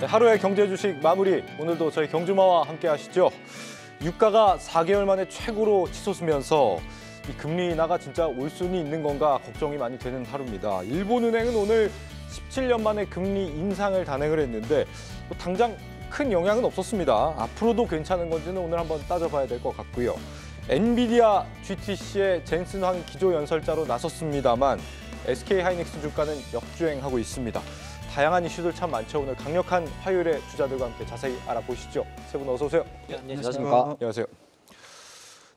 네, 하루의 경제 주식 마무리. 오늘도 저희 경주마와 함께 하시죠. 유가가 4개월 만에 최고로 치솟으면서 이 금리 인하가 진짜 올 수는 있는 건가 걱정이 많이 되는 하루입니다. 일본은행은 오늘 17년 만에 금리 인상을 단행을 했는데 당장 큰 영향은 없었습니다. 앞으로도 괜찮은 건지는 오늘 한번 따져봐야 될 것 같고요. 엔비디아 GTC의 젠슨 황 기조연설자로 나섰습니다만 SK하이닉스 주가는 역주행하고 있습니다. 다양한 이슈들 참 많죠. 오늘 강력한 화요일에 주자들과 함께 자세히 알아보시죠. 세 분 어서 오세요. 네, 안녕하십니까. 안녕하세요.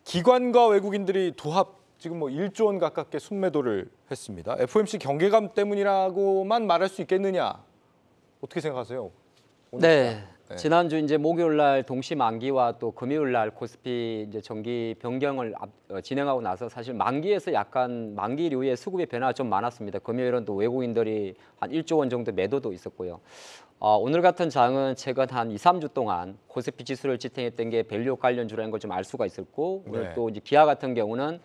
기관과 외국인들이 도합 지금 1조 원 가깝게 순매도를 했습니다. FOMC 경계감 때문이라고만 말할 수 있겠느냐? 어떻게 생각하세요? 네. 지난주 이제 목요일 날 동시 만기와 또 금요일 날 코스피 이제 정기 변경을 진행하고 나서 사실 만기에서 약간 만기 이후에 수급의 변화가 좀 많았습니다. 금요일은 또 외국인들이 한 1조 원 정도 매도도 있었고요. 오늘 같은 장은 최근 한 2, 3주 동안 코스피 지수를 지탱했던 게 밸류 관련주라는 걸 좀 알 수가 있었고 오늘 또 이제 기아 같은 경우는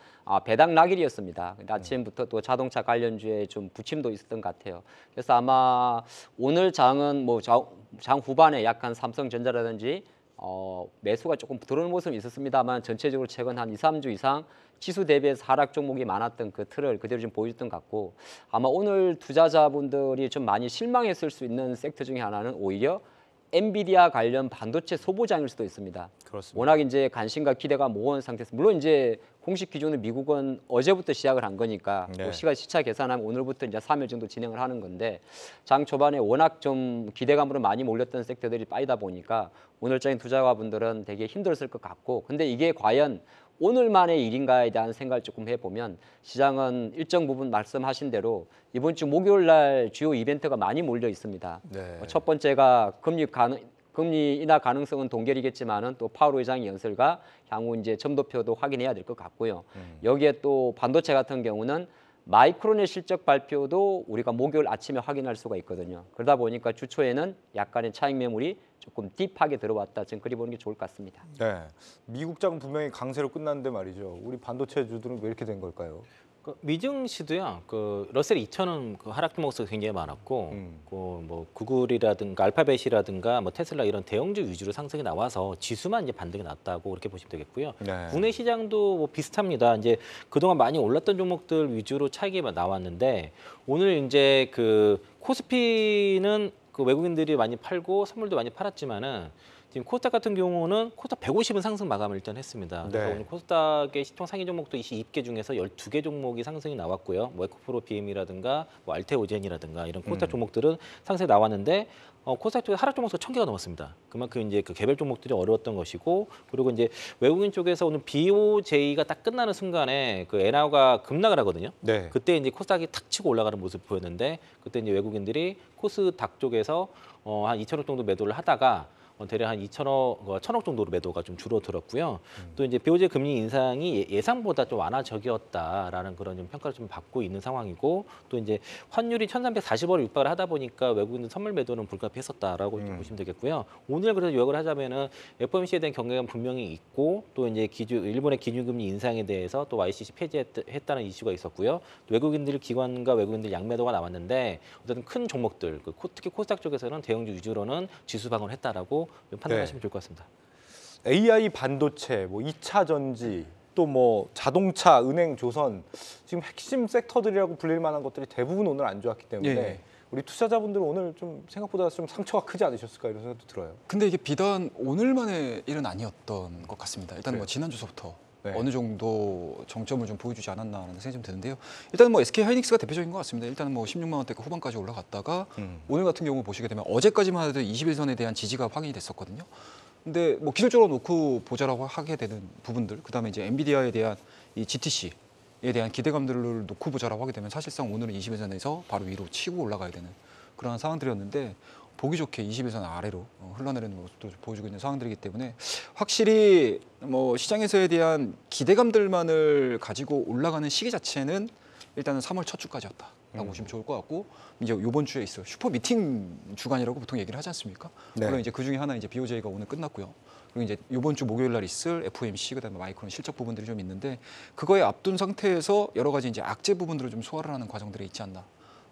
배당 낙일이었습니다. 아침부터 또 자동차 관련주에 좀 부침도 있었던 것 같아요. 그래서 아마 오늘 장은 장 후반에 약간 삼성전자라든지 매수가 조금 들어오는 모습이 있었습니다만 전체적으로 최근 한 2, 3주 이상 지수 대비해서 하락 종목이 많았던 그 틀을 그대로 좀 보여줬던 것 같고 아마 오늘 투자자분들이 좀 많이 실망했을 수 있는 섹터 중에 하나는 오히려 엔비디아 관련 반도체 소보장일 수도 있습니다. 그렇습니다. 워낙 이제 관심과 기대가 모은 상태에서 물론 이제 공식 기준은 미국은 어제부터 시작을 한 거니까 네. 시차 계산하면 오늘부터 이제 3일 정도 진행을 하는 건데 장 초반에 워낙 좀 기대감으로 많이 몰렸던 섹터들이 빠지다 보니까 오늘장인 투자자분들은 되게 힘들었을 것 같고 근데 이게 과연 오늘만의 일인가에 대한 생각을 조금 해보면 시장은 일정 부분 말씀하신 대로 이번 주 목요일 날 주요 이벤트가 많이 몰려 있습니다. 네. 첫 번째가 금리 인하 가능성은 동결이겠지만은 또 파월 의장의 연설과 향후 이제 점도표도 확인해야 될 것 같고요. 여기에 또 반도체 같은 경우는 마이크론의 실적 발표도 우리가 목요일 아침에 확인할 수가 있거든요. 그러다 보니까 주초에는 약간의 차익 매물이 조금 딥하게 들어왔다. 지금 그리 보는 게 좋을 것 같습니다. 네, 미국 장은 분명히 강세로 끝났는데 말이죠. 우리 반도체주들은 왜 이렇게 된 걸까요? 미증시도요. 러셀 2000은 하락 종목수가 굉장히 많았고, 구글이라든가 알파벳이라든가 테슬라 이런 대형주 위주로 상승이 나와서 지수만 이제 반등이 났다고 그렇게 보시면 되겠고요. 네. 국내 시장도 비슷합니다. 이제 그동안 많이 올랐던 종목들 위주로 차익이 나왔는데 오늘 이제 코스피는 외국인들이 많이 팔고 선물도 많이 팔았지만은. 지금 코스닥 같은 경우는 코스닥 150은 상승 마감을 일단 했습니다. 그래서 네. 오늘 코스닥의 시총 상위 종목도 22개 중에서 12개 종목이 상승이 나왔고요. 에코프로 BM이라든가 알테오젠이라든가 이런 코스닥 종목들은 상승이 나왔는데 코스닥 쪽에 하락 종목수가 1000개가 넘었습니다. 그만큼 이제 개별 종목들이 어려웠던 것이고 그리고 이제 외국인 쪽에서 오늘 BOJ가 딱 끝나는 순간에 엔화가 급락을 하거든요. 네. 그때 이제 코스닥이 탁 치고 올라가는 모습 보였는데 그때 이제 외국인들이 코스닥 쪽에서 한 2천억 정도 매도를 하다가 대략 한 1,000억 정도로 매도가 좀 줄어들었고요. 또 이제 BOJ 금리 인상이 예상보다 좀 완화적이었다라는 그런 좀 평가를 좀 받고 있는 상황이고 또 이제 환율이 1,340원을 육박을 하다 보니까 외국인 선물 매도는 불가피했었다라고 보시면 되겠고요. 오늘 그래서 요약을 하자면은 FOMC에 대한 경계가 분명히 있고 또 이제 일본의 기준금리 인상에 대해서 또 YCC 폐지했다는 이슈가 있었고요. 또 외국인들 기관과 외국인들 양매도가 나왔는데 어쨌든 큰 종목들 특히 코스닥 쪽에서는 대형주 위주로는 지수 방어를 했다라고 판단하시면 좋을 것 같습니다. AI 반도체, 2차 전지, 또 자동차, 은행, 조선 지금 핵심 섹터들이라고 불릴 만한 것들이 대부분 오늘 안 좋았기 때문에 우리 투자자분들은 오늘 좀 생각보다 좀 상처가 크지 않으셨을까 이런 생각도 들어요. 근데 이게 비단 오늘만의 일은 아니었던 것 같습니다. 일단 지난주서부터 어느 정도 정점을 좀 보여주지 않았나라는 생각이 좀 드는데요. 일단 SK하이닉스가 대표적인 것 같습니다. 일단 16만 원대 후반까지 올라갔다가 오늘 같은 경우 보시게 되면 어제까지만 해도 21선에 대한 지지가 확인이 됐었거든요. 근데 기술적으로 놓고 보자라고 하게 되는 부분들, 그다음에 이제 엔비디아에 대한 이 GTC에 대한 기대감들을 놓고 보자라고 하게 되면 사실상 오늘은 21선에서 바로 위로 치고 올라가야 되는 그런 상황들이었는데 보기 좋게 21선 아래로 흘러내리는 모습도 보여주고 있는 상황들이기 때문에 확실히 시장에서에 대한 기대감들만을 가지고 올라가는 시기 자체는 일단은 3월 첫 주까지였다라고 보시면 좋을 것 같고 이제 이번 주에 있어요. 슈퍼 미팅 주간이라고 보통 얘기를 하지 않습니까? 네. 물론 이제 그 중에 하나 이제 BOJ가 오늘 끝났고요. 그리고 이제 이번 주 목요일 날 있을 FOMC 그다음에 마이크론 실적 부분들이 좀 있는데 그거에 앞둔 상태에서 여러 가지 이제 악재 부분들을 좀 소화를 하는 과정들이 있지 않나.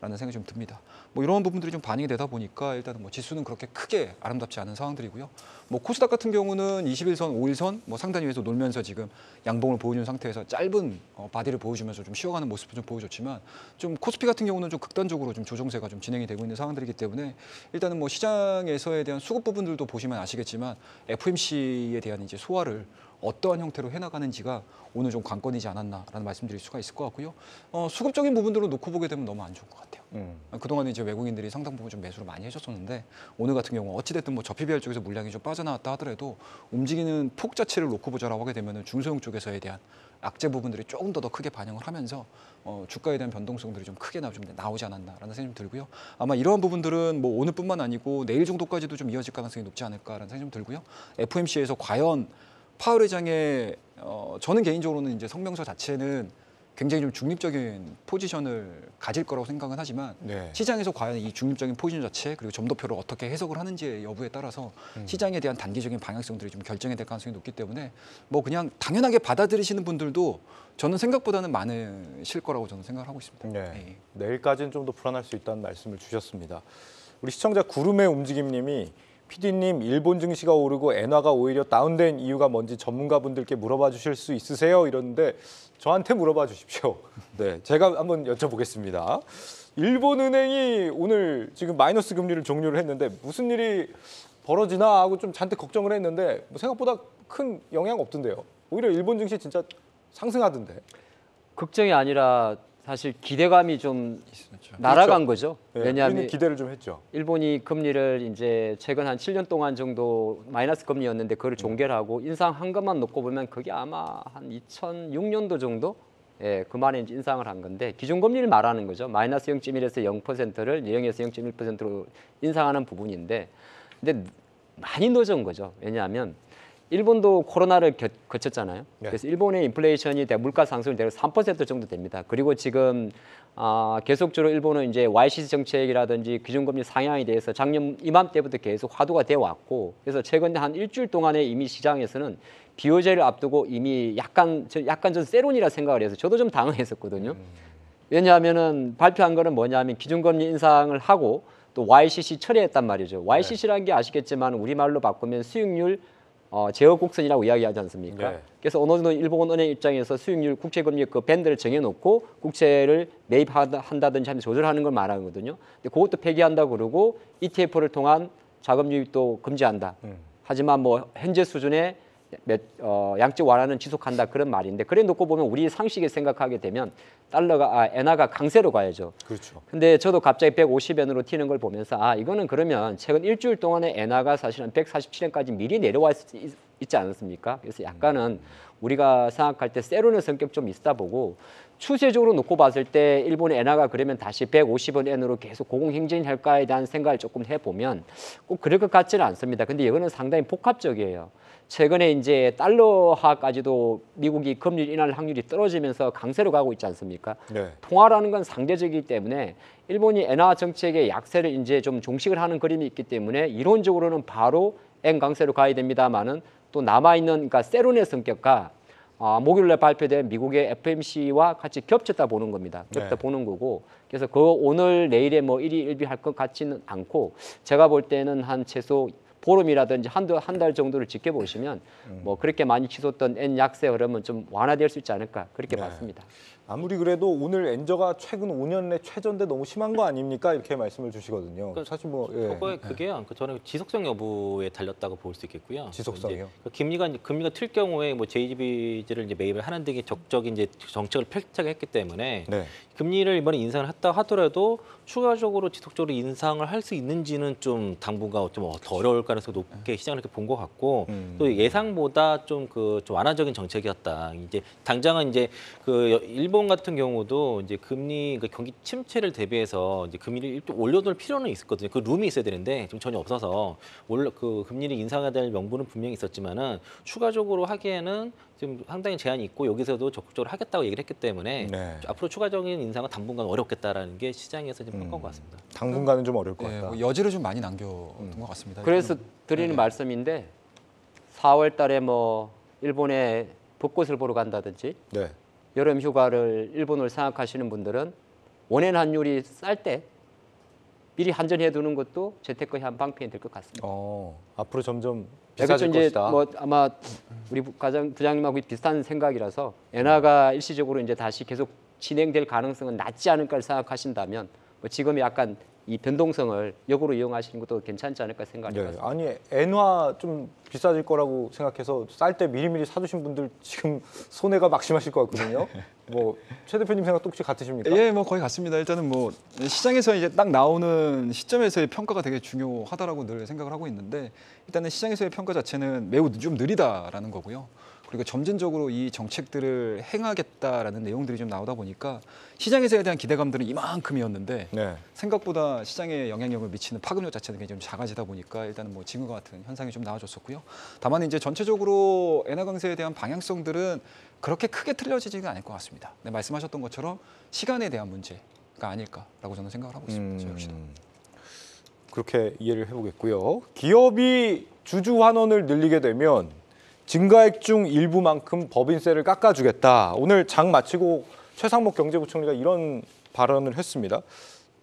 라는 생각이 좀 듭니다. 뭐 이런 부분들이 좀 반영이 되다 보니까 일단은 뭐 지수는 그렇게 크게 아름답지 않은 상황들이고요. 뭐 코스닥 같은 경우는 21선, 5일선 뭐 상단 위에서 놀면서 지금 양봉을 보여준 상태에서 짧은 바디를 보여주면서 좀 쉬어가는 모습을 좀 보여줬지만 좀 코스피 같은 경우는 좀 극단적으로 좀 조정세가 좀 진행이 되고 있는 상황들이기 때문에 일단은 뭐 시장에서에 대한 수급 부분들도 보시면 아시겠지만 FOMC에 대한 이제 소화를 어떠한 형태로 해나가는지가 오늘 좀 관건이지 않았나라는 말씀드릴 수가 있을 것 같고요. 수급적인 부분들로 놓고 보게 되면 너무 안 좋은 것 같아요. 그동안 이제 외국인들이 상당 부분 좀 매수를 많이 해줬었는데 오늘 같은 경우 어찌됐든 뭐 저PBR 쪽에서 물량이 좀 빠져나왔다 하더라도 움직이는 폭 자체를 놓고 보자라고 하게 되면 중소형 쪽에서에 대한 악재 부분들이 조금 더 크게 반영을 하면서 주가에 대한 변동성들이 좀 크게 나오지 않았나라는 생각이 좀 들고요. 아마 이러한 부분들은 뭐 오늘뿐만 아니고 내일 정도까지도 좀 이어질 가능성이 높지 않을까라는 생각이 좀 들고요. FOMC에서 과연 파월 의장의 저는 개인적으로는 이제 성명서 자체는 굉장히 좀 중립적인 포지션을 가질 거라고 생각은 하지만 네. 시장에서 과연 이 중립적인 포지션 자체 그리고 점도표를 어떻게 해석을 하는지의 여부에 따라서 시장에 대한 단기적인 방향성들이 좀 결정이 될 가능성이 높기 때문에 뭐 그냥 당연하게 받아들이시는 분들도 저는 생각보다는 많으실 거라고 저는 생각을 하고 있습니다. 네. 네. 내일까지는 좀 더 불안할 수 있다는 말씀을 주셨습니다. 우리 시청자 구름의 움직임님이 PD님 일본 증시가 오르고 엔화가 오히려 다운된 이유가 뭔지 전문가분들께 물어봐 주실 수 있으세요? 이러는데 저한테 물어봐 주십시오. 네, 제가 한번 여쭤보겠습니다. 일본은행이 오늘 지금 마이너스 금리를 종료를 했는데 무슨 일이 벌어지나 하고 좀 잔뜩 걱정을 했는데 뭐 생각보다 큰 영향 없던데요. 오히려 일본 증시 진짜 상승하던데. 걱정이 아니라 사실 기대감이 좀 있었죠. 날아간 거죠. 네, 왜냐하면 우리는 기대를 좀 했죠. 일본이 금리를 이제 최근 한 7년 동안 정도 마이너스 금리였는데 그걸 종결하고 인상한 것만 놓고 보면 그게 아마 한 2006년도 정도 그만에 이제 인상을 한 건데 기준금리를 말하는 거죠. 마이너스 0.1에서 0%를 0에서 0.1%로 인상하는 부분인데 근데 많이 늦은 거죠. 왜냐하면 일본도 코로나를 거쳤잖아요. 네. 그래서 일본의 인플레이션이 물가 상승이 대략 3% 정도 됩니다. 그리고 지금 계속적으로 일본은 이제 YCC 정책이라든지 기준금리 상향에 대해서 작년 이맘때부터 계속 화두가 되어 왔고, 그래서 최근 한 일주일 동안에 이미 시장에서는 비효제를 앞두고 이미 약간 전 세론이라 생각을 해서 저도 좀 당황했었거든요. 왜냐하면은 발표한 거는 뭐냐면 기준금리 인상을 하고 또 YCC 철회했단 말이죠. YCC라는 게 아시겠지만 우리말로 바꾸면 수익률 제어 곡선이라고 이야기하지 않습니까? 네. 그래서 어느 정도 일본 은행 입장에서 수익률 국채금리 그 밴드를 정해놓고 국채를 매입한다든지 하면 조절하는 걸 말하거든요. 근데 그것도 폐기한다 그러고 ETF를 통한 자금 유입도 금지한다. 하지만 뭐 현재 수준의 양적 완화는 지속한다 그런 말인데 그래 놓고 보면 우리 상식에 생각하게 되면 엔화가 강세로 가야죠. 그렇죠. 근데 저도 갑자기 150엔으로 튀는 걸 보면서 이거는 그러면 최근 일주일 동안에 엔화가 사실은 147엔까지 미리 내려와 있지 않았습니까? 그래서 약간은 우리가 생각할 때 세론의 성격 좀 있다 보고 추세적으로 놓고 봤을 때 일본의 엔화가 그러면 다시 150원 엔으로 계속 고공행진할까에 대한 생각을 조금 해보면 꼭 그럴 것 같지는 않습니다. 근데 이거는 상당히 복합적이에요. 최근에 이제 달러화까지도 미국이 금리 인하할 확률이 떨어지면서 강세로 가고 있지 않습니까? 네. 통화라는 건 상대적이기 때문에 일본이 엔화 정책의 약세를 이제 좀 종식을 하는 그림이 있기 때문에 이론적으로는 바로 엔 강세로 가야 됩니다만은 또 남아 있는 그러니까 세론의 성격과 목요일에 발표된 미국의 FOMC와 같이 겹쳤다 보는 겁니다. 겹쳤다 네. 보는 거고 그래서 그 오늘 내일에 뭐 일희일비할 것 같지는 않고 제가 볼 때는 한 최소 보름이라든지 한 달 정도를 지켜보시면 뭐 그렇게 많이 치솟던 엔 약세 흐름은 좀 완화될 수 있지 않을까 그렇게 네. 봤습니다. 아무리 그래도 오늘 엔저가 최근 5년 내 최저인데 너무 심한 거 아닙니까? 이렇게 말씀을 주시거든요. 사실 뭐 그게요. 저는 지속성 여부에 달렸다고 볼 수 있겠고요. 지속성이요? 이제 금리가 틀 경우에 뭐 JGB를 이제 매입을 하는 등의 적적인 이제 정책을 펼쳐했기 때문에 네. 금리를 이번에 인상을 했다 하더라도 추가적으로 지속적으로 인상을 할 수 있는지는 좀 당분간 좀 더 어려울 가능성이 높게 시장을 이렇게 본 것 같고 또 예상보다 좀 완화적인 정책이었다. 이제 당장은 이제 일본 같은 경우도 이제 경기 침체를 대비해서 이제 금리를 좀 올려둘 필요는 있었거든요. 그 룸이 있어야 되는데 좀 전혀 없어서 금리를 인상해야 될 명분은 분명히 있었지만은 추가적으로 하기에는 지금 상당히 제한이 있고 여기서도 적극적으로 하겠다고 얘기를 했기 때문에 네. 앞으로 추가적인 인상은 당분간 어렵겠다라는 게 시장에서 지금 평가한 것 같습니다. 당분간은 좀 어려울 것 같다. 뭐 여지를 좀 많이 남겨둔 것 같습니다. 그래서 드리는 말씀인데 4월 달에 뭐 일본에 벚꽃을 보러 간다든지 네. 여름 휴가를 일본을 생각하시는 분들은 원엔 환율이 쌀 때 미리 한전해 두는 것도 재테크의 한 방편이 될 것 같습니다. 앞으로 점점 그래서 비싸질 이제 것이다. 뭐 아마 우리 부장님하고 비슷한 생각이라서 엔화가 일시적으로 이제 다시 계속 진행될 가능성은 낮지 않을까 생각하신다면 뭐 지금 약간 이 변동성을 역으로 이용하시는 것도 괜찮지 않을까 생각합니다. 네, 아니 엔화 좀 비싸질 거라고 생각해서 쌀 때 미리미리 사두신 분들 지금 손해가 막심하실 것 같거든요. 뭐 최 대표님 생각도 혹시 같으십니까? 예, 뭐 거의 같습니다. 일단은 뭐 시장에서 이제 딱 나오는 시점에서의 평가가 되게 중요하다라고 늘 생각을 하고 있는데 일단은 시장에서의 평가 자체는 매우 좀 느리다라는 거고요. 그리고 점진적으로 이 정책들을 행하겠다라는 내용들이 좀 나오다 보니까 시장에서에 대한 기대감들은 이만큼이었는데 네. 생각보다 시장에 영향력을 미치는 파급력 자체는 굉장히 좀 작아지다 보니까 일단은 뭐 지금과 같은 현상이 좀 나와줬었고요. 다만 이제 전체적으로 엔화 강세에 대한 방향성들은 그렇게 크게 틀려지지는 않을 것 같습니다. 네, 말씀하셨던 것처럼 시간에 대한 문제가 아닐까라고 저는 생각을 하고 있습니다. 저 역시나. 그렇게 이해를 해보겠고요. 기업이 주주 환원을 늘리게 되면 증가액 중 일부만큼 법인세를 깎아주겠다. 오늘 장 마치고 최상목 경제부총리가 이런 발언을 했습니다.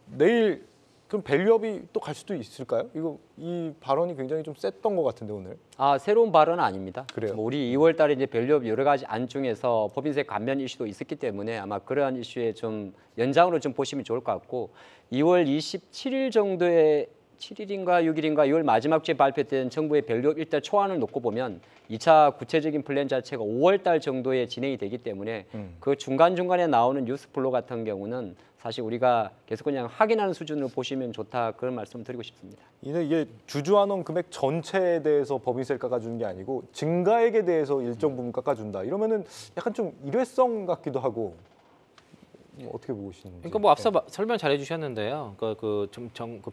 내일 그럼 밸류업이 또 갈 수도 있을까요? 이 발언이 굉장히 좀 셌던 것 같은데 오늘. 새로운 발언은 아닙니다. 그래요? 뭐 우리 2월달에 이제 밸류업 여러 가지 안 중에서 법인세 감면 이슈도 있었기 때문에 아마 그러한 이슈에 좀 연장으로 좀 보시면 좋을 것 같고 2월 27일 정도에 7일인가 6일인가 6월 마지막 주에 발표된 정부의 밸류업 일단 초안을 놓고 보면 2차 구체적인 플랜 자체가 5월 달 정도에 진행이 되기 때문에 그 중간중간에 나오는 뉴스 플로 같은 경우는 사실 우리가 계속 그냥 확인하는 수준으로 보시면 좋다 그런 말씀을 드리고 싶습니다. 이게 주주 환원 금액 전체에 대해서 법인세를 깎아주는 게 아니고 증가액에 대해서 일정 부분 깎아준다. 이러면은 약간 좀 일회성 같기도 하고 어떻게 보시는지. 그러니까 뭐 앞서 설명 잘 해주셨는데요. 그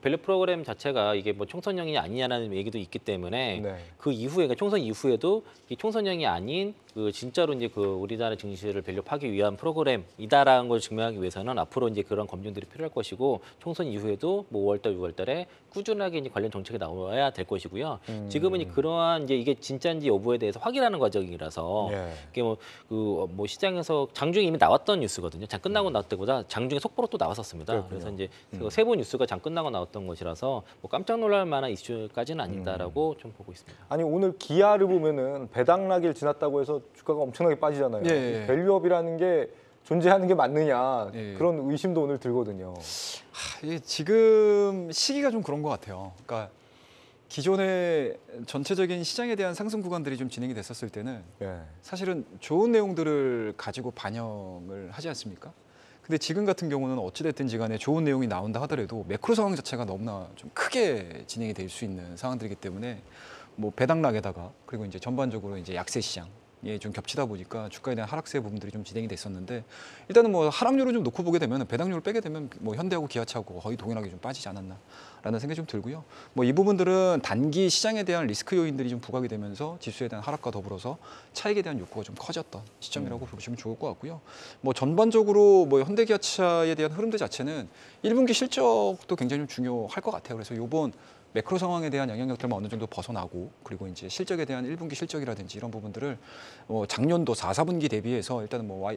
밸류 프로그램 자체가 이게 뭐 총선형이 아니냐라는 얘기도 있기 때문에 네. 그 이후에 그러니까 총선 이후에도 이 총선형이 아닌 그 진짜로 이제 그 우리나라 증시를 밸류하기 위한 프로그램이다라는 걸 증명하기 위해서는 앞으로 이제 그런 검증들이 필요할 것이고 총선 이후에도 뭐 5월달, 6월달에 꾸준하게 이제 관련 정책이 나와야 될 것이고요. 지금은 이제 그러한 이제 이게 진짜인지 여부에 대해서 확인하는 과정이라서 이게 뭐 시장에서 장중에 이미 나왔던 뉴스거든요. 장 끝나고 나왔던 때보다 장중에 속보로 또 나왔었습니다. 그렇군요. 그래서 이제 세부 뉴스가 장 끝나고 나왔던 것이라서 뭐 깜짝 놀랄 만한 이슈까지는 아니다라고 좀 보고 있습니다. 아니 오늘 기아를 보면은 배당락일 지났다고 해서 주가가 엄청나게 빠지잖아요. 예. 이 밸류업이라는 게 존재하는 게 맞느냐 예. 그런 의심도 오늘 들거든요. 이게 지금 시기가 좀 그런 것 같아요. 그러니까 기존의 전체적인 시장에 대한 상승 구간들이 좀 진행이 됐었을 때는 예. 사실은 좋은 내용들을 가지고 반영을 하지 않습니까? 근데 지금 같은 경우는 어찌됐든지 간에 좋은 내용이 나온다 하더라도 매크로 상황 자체가 너무나 좀 크게 진행이 될 수 있는 상황들이기 때문에 뭐 배당락에다가 그리고 이제 전반적으로 이제 약세 시장 예, 좀 겹치다 보니까 주가에 대한 하락세 부분들이 좀 진행이 됐었는데 일단은 뭐 하락률을 좀 놓고 보게 되면 배당률을 빼게 되면 뭐 현대하고 기아차하고 거의 동일하게 좀 빠지지 않았나라는 생각이 좀 들고요. 뭐 이 부분들은 단기 시장에 대한 리스크 요인들이 좀 부각이 되면서 지수에 대한 하락과 더불어서 차익에 대한 욕구가 좀 커졌던 시점이라고 보시면 좋을 것 같고요. 뭐 전반적으로 뭐 현대기아차에 대한 흐름들 자체는 1분기 실적도 굉장히 좀 중요할 것 같아요. 그래서 요번 매크로 상황에 대한 영향력들만 어느 정도 벗어나고 그리고 이제 실적에 대한 1분기 실적이라든지 이런 부분들을 작년도 4, 4분기 대비해서 일단은 뭐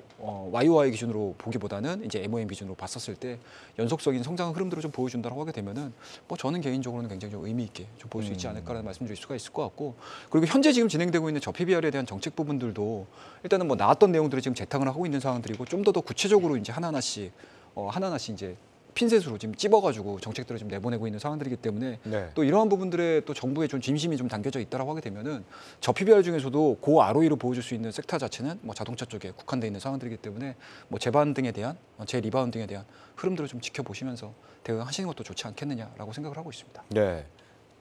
YOY 기준으로 보기보다는 이제 MOM 기준으로 봤었을 때 연속적인 성장 흐름들을 좀 보여준다고 하게 되면은 뭐 저는 개인적으로는 굉장히 좀 의미 있게 좀 볼 수 있지 않을까라는 말씀드릴 수가 있을 것 같고 그리고 현재 지금 진행되고 있는 저PBR에 대한 정책 부분들도 일단은 뭐 나왔던 내용들을 지금 재탕을 하고 있는 상황들이고 좀 더 구체적으로 이제 하나하나씩 이제 핀셋으로 지금 찝어가지고 정책들을 좀 내보내고 있는 상황들이기 때문에 네. 또 이러한 부분들에 또 정부의 좀 진심이 좀 담겨져 있다라고 하게 되면은 저 PBR 중에서도 고 ROE로 보여줄 수 있는 섹터 자체는 뭐 자동차 쪽에 국한돼 있는 상황들이기 때문에 뭐 재반등에 대한 재리바운딩에 대한 흐름들을 좀 지켜보시면서 대응하시는 것도 좋지 않겠느냐라고 생각을 하고 있습니다. 네.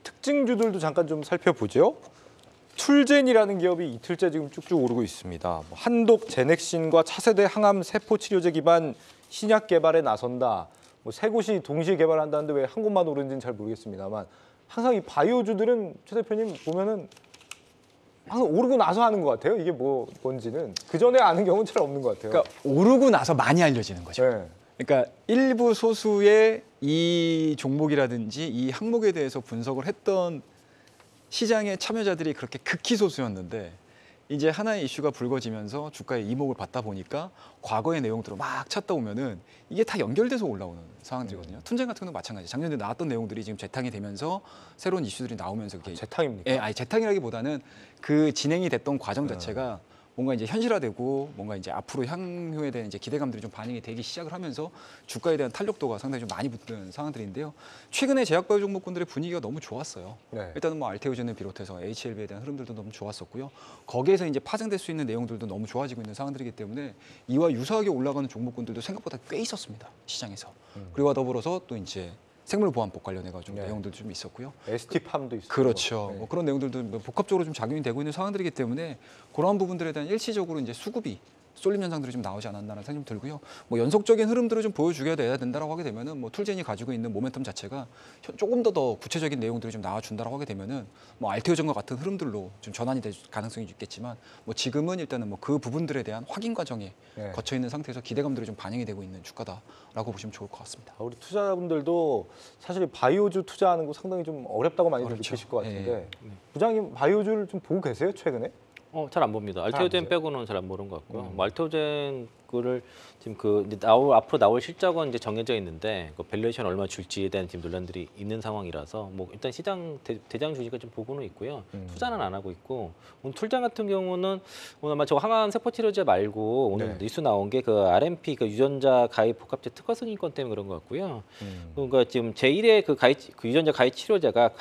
특징주들도 잠깐 좀 살펴보죠. 툴젠이라는 기업이 이틀째 지금 쭉쭉 오르고 있습니다. 뭐 한독 제넥신과 차세대 항암 세포 치료제 기반 신약 개발에 나선다. 뭐 세 곳이 동시에 개발한다는데 왜 한 곳만 오르는지는 잘 모르겠습니다만 항상 이 바이오주들은 최 대표님 보면은 항상 오르고 나서 하는 것 같아요. 이게 뭔지는 그 전에 아는 경우는 잘 없는 것 같아요. 그러니까 오르고 나서 많이 알려지는 거죠. 네. 그러니까 일부 소수의 이 종목이라든지 이 항목에 대해서 분석을 했던 시장의 참여자들이 그렇게 극히 소수였는데 이제 하나의 이슈가 불거지면서 주가의 이목을 받다 보니까 과거의 내용들을 막 찾다 보면은 이게 다 연결돼서 올라오는 상황들이거든요. 툰젠 같은 경우도 마찬가지. 작년에 나왔던 내용들이 지금 재탕이 되면서 새로운 이슈들이 나오면서 그게 재탕입니까? 예, 아니 재탕이라기보다는 그 진행이 됐던 과정 자체가 뭔가 이제 현실화되고 뭔가 이제 앞으로 향후에 대한 이제 기대감들이 좀 반영이 되기 시작을 하면서 주가에 대한 탄력도가 상당히 좀 많이 붙는 상황들인데요. 최근에 제약바이오 종목군들의 분위기가 너무 좋았어요. 네. 일단은 뭐 알테오젠을 비롯해서 HLB에 대한 흐름들도 너무 좋았었고요. 거기에서 이제 파생될 수 있는 내용들도 너무 좋아지고 있는 상황들이기 때문에 이와 유사하게 올라가는 종목군들도 생각보다 꽤 있었습니다. 시장에서. 그리고 더불어서 또 이제 생물보안법 관련해가 좀 네. 내용들도 좀 있었고요. ST팜도 있어요. 그렇죠. 네. 뭐 그런 내용들도 뭐 복합적으로 좀 작용이 되고 있는 상황들이기 때문에 그러한 부분들에 대한 일시적으로 이제 수급이 쏠림 현상들이 좀 나오지 않았나라는 생각이 좀 들고요. 뭐 연속적인 흐름들을 좀 보여주게 돼야 된다라고 하게 되면은 뭐 툴젠이 가지고 있는 모멘텀 자체가 조금 더 구체적인 내용들이 좀 나와준다라고 하게 되면은 뭐 알테오전과 같은 흐름들로 좀 전환이 될 가능성이 있겠지만 뭐 지금은 일단은 뭐 그 부분들에 대한 확인 과정에 네. 거쳐 있는 상태에서 기대감들이 좀 반영이 되고 있는 주가다라고 보시면 좋을 것 같습니다. 우리 투자자분들도 사실 바이오주 투자하는 거 상당히 좀 어렵다고 많이 그렇죠. 느끼실 것 같은데 예. 부장님 바이오주를 좀 보고 계세요 최근에? 잘 안 봅니다. 잘안 알테오젠 보세요? 빼고는 잘 안 보는 것 같고요. 뭐 알테오젠 거를 지금 그 이제 앞으로 나올 실적은 이제 정해져 있는데 그 밸류에이션 얼마 줄지에 대한 지금 논란들이 있는 상황이라서 뭐 일단 시장 대장 주식을 좀 보고는 있고요. 투자는 안 하고 있고 오늘 툴장 같은 경우는 오늘 아마 저 항암 세포 치료제 말고 오늘 네. 뉴스 나온 게 그 RMP 그 유전자 가입 복합제 특허 승인권 때문에 그런 것 같고요. 그러니까 지금 제1의 그 유전자 가입 치료제가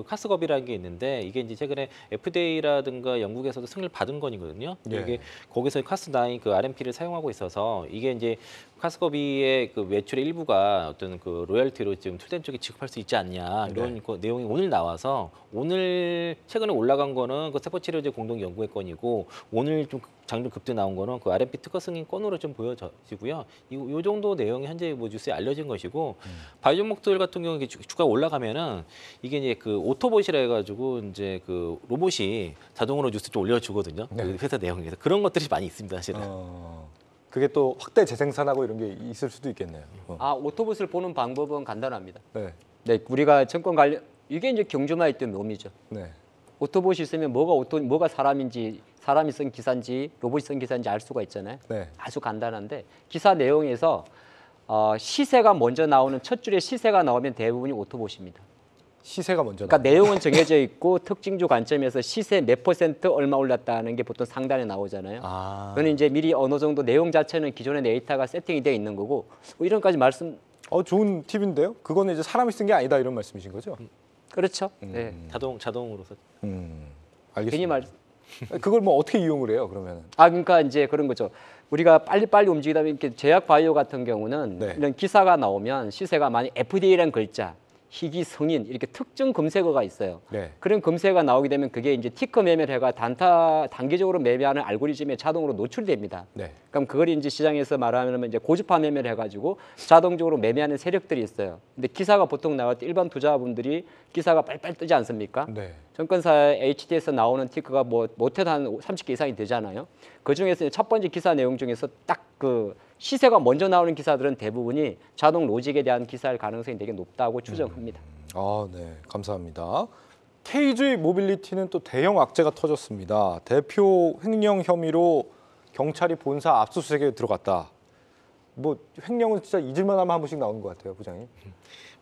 카스겁이라는 게 있는데 이게 이제 최근에 FDA라든가 영국에서도 승인을 받은 거거든요. 예. 이게 거기서 카스9 그 RMP를 사용하고 있어서 이게 이제 카스거비의 그 매출의 일부가 어떤 그 로열티로 지금 툴덴 쪽에 지급할 수 있지 않냐 이런 그 내용이 오늘 나와서 오늘 최근에 올라간 거는 그 세포치료제 공동 연구의 건이고 오늘 좀 장중 급등 나온 거는 그 RMP 특허 승인 건으로 좀 보여지고요. 요 정도 내용이 현재 뭐 뉴스에 알려진 것이고 바이오 종목들 같은 경우는 주가 올라가면은 이게 이제 그 오토봇이라 해가지고 이제 그 로봇이 자동으로 뉴스 좀 올려주거든요. 네. 그 회사 내용에서 그런 것들이 많이 있습니다, 사실은. 그게 또 확대 재생산하고 이런 게 있을 수도 있겠네요. 오토봇을 보는 방법은 간단합니다. 네. 네, 우리가 증권 관련 이게 이제 경주마의 또 묘미죠. 네. 오토봇이 있으면 뭐가 사람인지 사람이 쓴 기사인지 로봇이 쓴 기사인지 알 수가 있잖아요. 네. 아주 간단한데 기사 내용에서 시세가 먼저 나오는 첫 줄에 시세가 나오면 대부분이 오토봇입니다. 시세가 먼저 그러니까 내용은 정해져 있고 특징주 관점에서 시세 몇 % 얼마 올랐다는 게 보통 상단에 나오잖아요. 그거는 이제 미리 어느 정도 내용 자체는 기존의 데이터가 세팅이 되어 있는 거고 뭐 이런까지 말씀 좋은 팁인데요. 그거는 이제 사람이 쓴 게 아니다 이런 말씀이신 거죠? 그렇죠. 네. 자동으로서. 알겠습니다. 괜히 말. 그걸 뭐 어떻게 이용을 해요, 그러면? 그러니까 이제 그런 거죠. 우리가 빨리빨리 움직이다 보면 이렇게 제약 바이오 같은 경우는 네. 이런 기사가 나오면 시세가 많이 FDA라는 글자, 희귀 성인 이렇게 특정 검색어가 있어요. 네. 그런 검색어가 나오게 되면 그게 이제 티커 매매를 해가 단기적으로 매매하는 알고리즘에 자동으로 노출됩니다. 네. 그럼 그걸 이제 시장에서 말하면 이제 고주파 매매를 해가지고 자동적으로 매매하는 세력들이 있어요. 근데 기사가 보통 나올 때 일반 투자분들이 기사가 빨빨 뜨지 않습니까? 네. 증권사 HT에서 나오는 티커가 뭐 못해도 한 30개 이상이 되잖아요. 그 중에서 첫 번째 기사 내용 중에서 딱 그 시세가 먼저 나오는 기사들은 대부분이 자동 로직에 대한 기사일 가능성이 되게 높다고 추정합니다. 네. 감사합니다. KG 모빌리티는 또 대형 악재가 터졌습니다. 대표 횡령 혐의로 경찰이 본사 압수수색에 들어갔다. 뭐 횡령은 진짜 잊을만 하면 한 번씩 나오는 것 같아요, 부장님.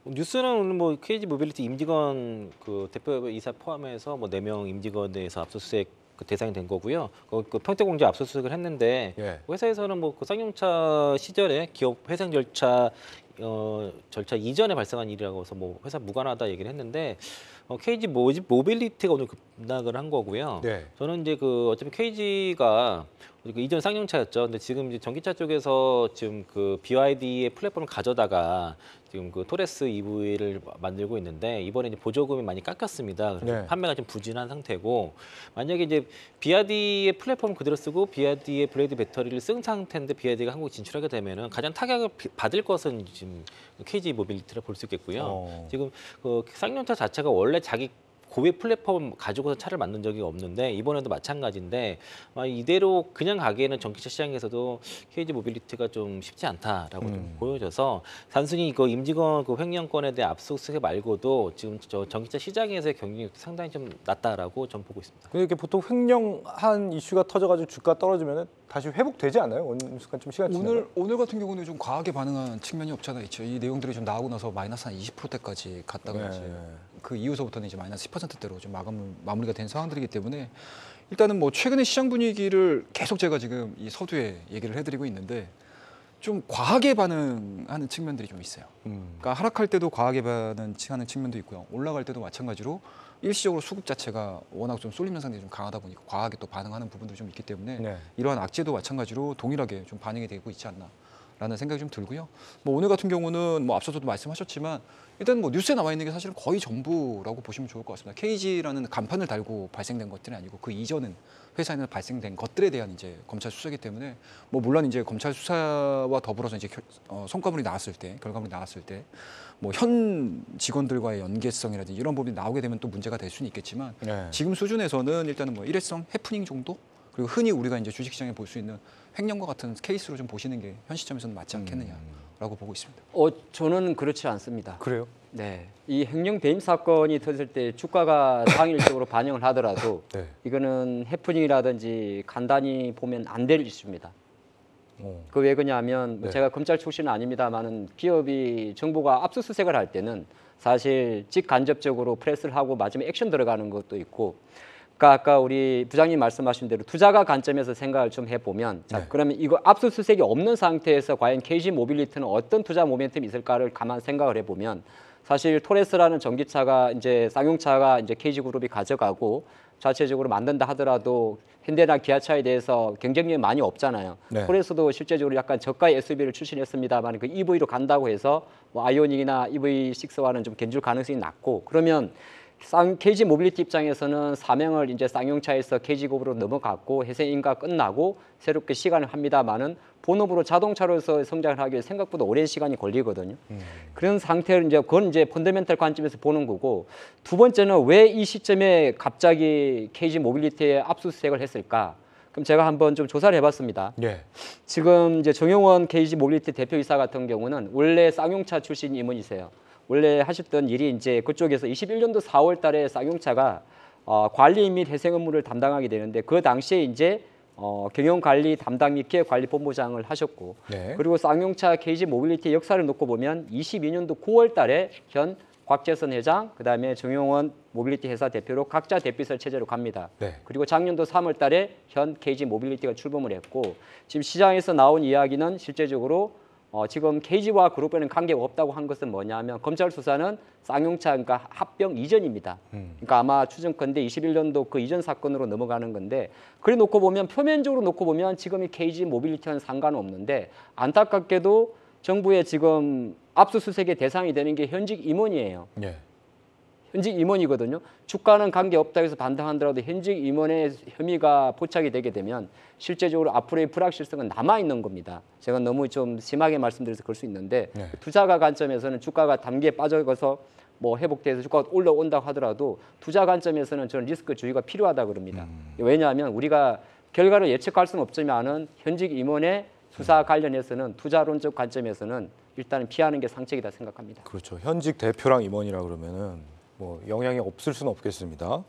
뉴스는 오늘 뭐 KG 모빌리티 임직원 그 대표 이사 포함해서 뭐 4명 임직원에 대해서 압수수색 그 대상이 된 거고요. 그 평택공장 압수수색을 했는데 예. 회사에서는 뭐 그 쌍용차 시절에 기업 회생 절차 이전에 발생한 일이라고 해서 뭐 회사 무관하다 얘기를 했는데 KG 모빌리티가 오늘 급락을 한 거고요. 네. 저는 이제 그 어차피 KG가 그 이전 쌍용차였죠. 근데 지금 이제 전기차 쪽에서 지금 그 BYD의 플랫폼을 가져다가 지금 그 토레스 EV를 만들고 있는데 이번에 이제 보조금이 많이 깎였습니다. 그래서 네. 판매가 좀 부진한 상태고 만약에 이제 BYD의 플랫폼 그대로 쓰고 BYD의 블레이드 배터리를 쓴 상태인데 BYD가 한국에 진출하게 되면은 가장 타격을 받을 것은 지금 KG 모빌리티라 볼 수 있겠고요. 지금 그 쌍용차 자체가 원래 자기 고객 플랫폼 가지고서 차를 만든 적이 없는데 이번에도 마찬가지인데 이대로 그냥 가기에는 전기차 시장에서도 KG 모빌리티가 좀 쉽지 않다라고 좀 보여져서 단순히 이거 임직원 그 횡령권에 대한 압수수색 말고도 지금 저 전기차 시장에서의 경쟁력이 상당히 좀 낮다라고 전 보고 있습니다. 근데 이렇게 보통 횡령한 이슈가 터져가지고 주가 떨어지면 다시 회복되지 않아요? 어느 순간 좀 시간 지나면? 오늘 같은 경우는 좀 과하게 반응한 측면이 없잖아 있죠. 이 내용들이 좀 나오고 나서 마이너스 한 20%대까지 갔다가 네. 이제 그 이후서부터는 이제 마이너스 10%대로 좀 마무리가 된 상황들이기 때문에 일단은 뭐 최근의 시장 분위기를 계속 제가 지금 이 서두에 얘기를 해드리고 있는데 좀 과하게 반응하는 측면들이 좀 있어요. 그러니까 하락할 때도 과하게 반응하는 측면도 있고요. 올라갈 때도 마찬가지로 일시적으로 수급 자체가 워낙 좀 쏠림 현상들이 좀 강하다 보니까 과하게 또 반응하는 부분도 좀 있기 때문에 네. 이러한 악재도 마찬가지로 동일하게 좀 반영이 되고 있지 않나라는 생각이 좀 들고요. 뭐 오늘 같은 경우는 뭐 앞서서도 말씀하셨지만 일단 뭐 뉴스에 나와 있는 게 사실은 거의 전부라고 보시면 좋을 것 같습니다. KG라는 간판을 달고 발생된 것들이 아니고 그 이전은 회사에는 발생된 것들에 대한 이제 검찰 수사이기 때문에 뭐 물론 이제 검찰 수사와 더불어서 이제 성과물이 나왔을 때 결과물이 나왔을 때 뭐 현 직원들과의 연계성이라든지 이런 부분이 나오게 되면 또 문제가 될 수는 있겠지만 네. 지금 수준에서는 일단은 뭐 일회성 해프닝 정도 그리고 흔히 우리가 이제 주식시장에 볼 수 있는 횡령과 같은 케이스로 좀 보시는 게 현 시점에서는 맞지 않겠느냐라고 보고 있습니다. 저는 그렇지 않습니다. 그래요? 네, 이 횡령 배임 사건이 터질 때 주가가 당일적으로 반영을 하더라도 네. 이거는 해프닝이라든지 간단히 보면 안 될 이슈입니다. 그 왜 그러냐면 네. 제가 검찰 출신은 아닙니다만은 기업이 정부가 압수수색을 할 때는 사실 직간접적으로 프레스를 하고 마지막에 액션 들어가는 것도 있고 그러니까 아까 우리 부장님 말씀하신 대로 투자가 관점에서 생각을 좀 해보면 자, 네. 그러면 이거 압수수색이 없는 상태에서 과연 KG 모빌리티는 어떤 투자 모멘텀이 있을까를 가만 생각을 해보면 사실 토레스라는 전기차가 이제 쌍용차가 이제 KG그룹이 가져가고 자체적으로 만든다 하더라도 현대나 기아차에 대해서 경쟁력이 많이 없잖아요. 네. 토레스도 실제적으로 약간 저가 SUV를 출신했습니다만 그 EV로 간다고 해서 뭐 아이오닉이나 EV6와는 좀 견줄 가능성이 낮고 그러면 KG 모빌리티 입장에서는 사명을 이제 쌍용차에서 KG그룹으로 넘어갔고 회생인가 끝나고 새롭게 시간을 합니다만은 본업으로 자동차로서 성장을 하기 위해 생각보다 오랜 시간이 걸리거든요. 그런 상태를 이제 그건 이제 펀더멘털 관점에서 보는 거고 두 번째는 왜 이 시점에 갑자기 KG 모빌리티에 압수수색을 했을까? 그럼 제가 한번 좀 조사를 해봤습니다. 예. 지금 이제 정용원 KG 모빌리티 대표이사 같은 경우는 원래 쌍용차 출신 임원이세요. 원래 하셨던 일이 이제 그쪽에서 21년도 4월 달에 쌍용차가 관리 및 회생 업무를 담당하게 되는데 그 당시에 이제 경영관리 담당 및 기획관리본부장을 하셨고 네. 그리고 쌍용차 KG 모빌리티 역사를 놓고 보면 22년도 9월 달에 현 곽재선 회장 그다음에 정용원 모빌리티 회사 대표로 각자 대표이사 체제로 갑니다. 네. 그리고 작년도 3월 달에 현 KG 모빌리티가 출범을 했고 지금 시장에서 나온 이야기는 실제적으로 지금 KG와 그룹에는 관계가 없다고 한 것은 뭐냐면 검찰 수사는 쌍용차 그러니까 합병 이전입니다. 그러니까 아마 추정컨대 21년도 그 이전 사건으로 넘어가는 건데 그래 놓고 보면 표면적으로 놓고 보면 지금 이 KG 모빌리티와는 상관은 없는데 안타깝게도 정부의 지금 압수수색의 대상이 되는 게 현직 임원이에요. 예. 현직 임원이거든요. 주가는 관계없다고 해서 반등하더라도 현직 임원의 혐의가 포착이 되게 되면 실제적으로 앞으로의 불확실성은 남아있는 겁니다. 제가 너무 좀 심하게 말씀드려서 그럴 수 있는데 네. 투자가 관점에서는 주가가 단계에 빠져가서 뭐 회복돼서 주가가 올라온다고 하더라도 투자 관점에서는 저는 리스크주의가 필요하다 그럽니다. 왜냐하면 우리가 결과를 예측할 수는 없지만은 현직 임원의 수사 관련해서는 투자론적 관점에서는 일단은 피하는 게 상책이다 생각합니다. 그렇죠. 현직 대표랑 임원이라 그러면은 뭐 영향이 없을 수는 없겠습니다.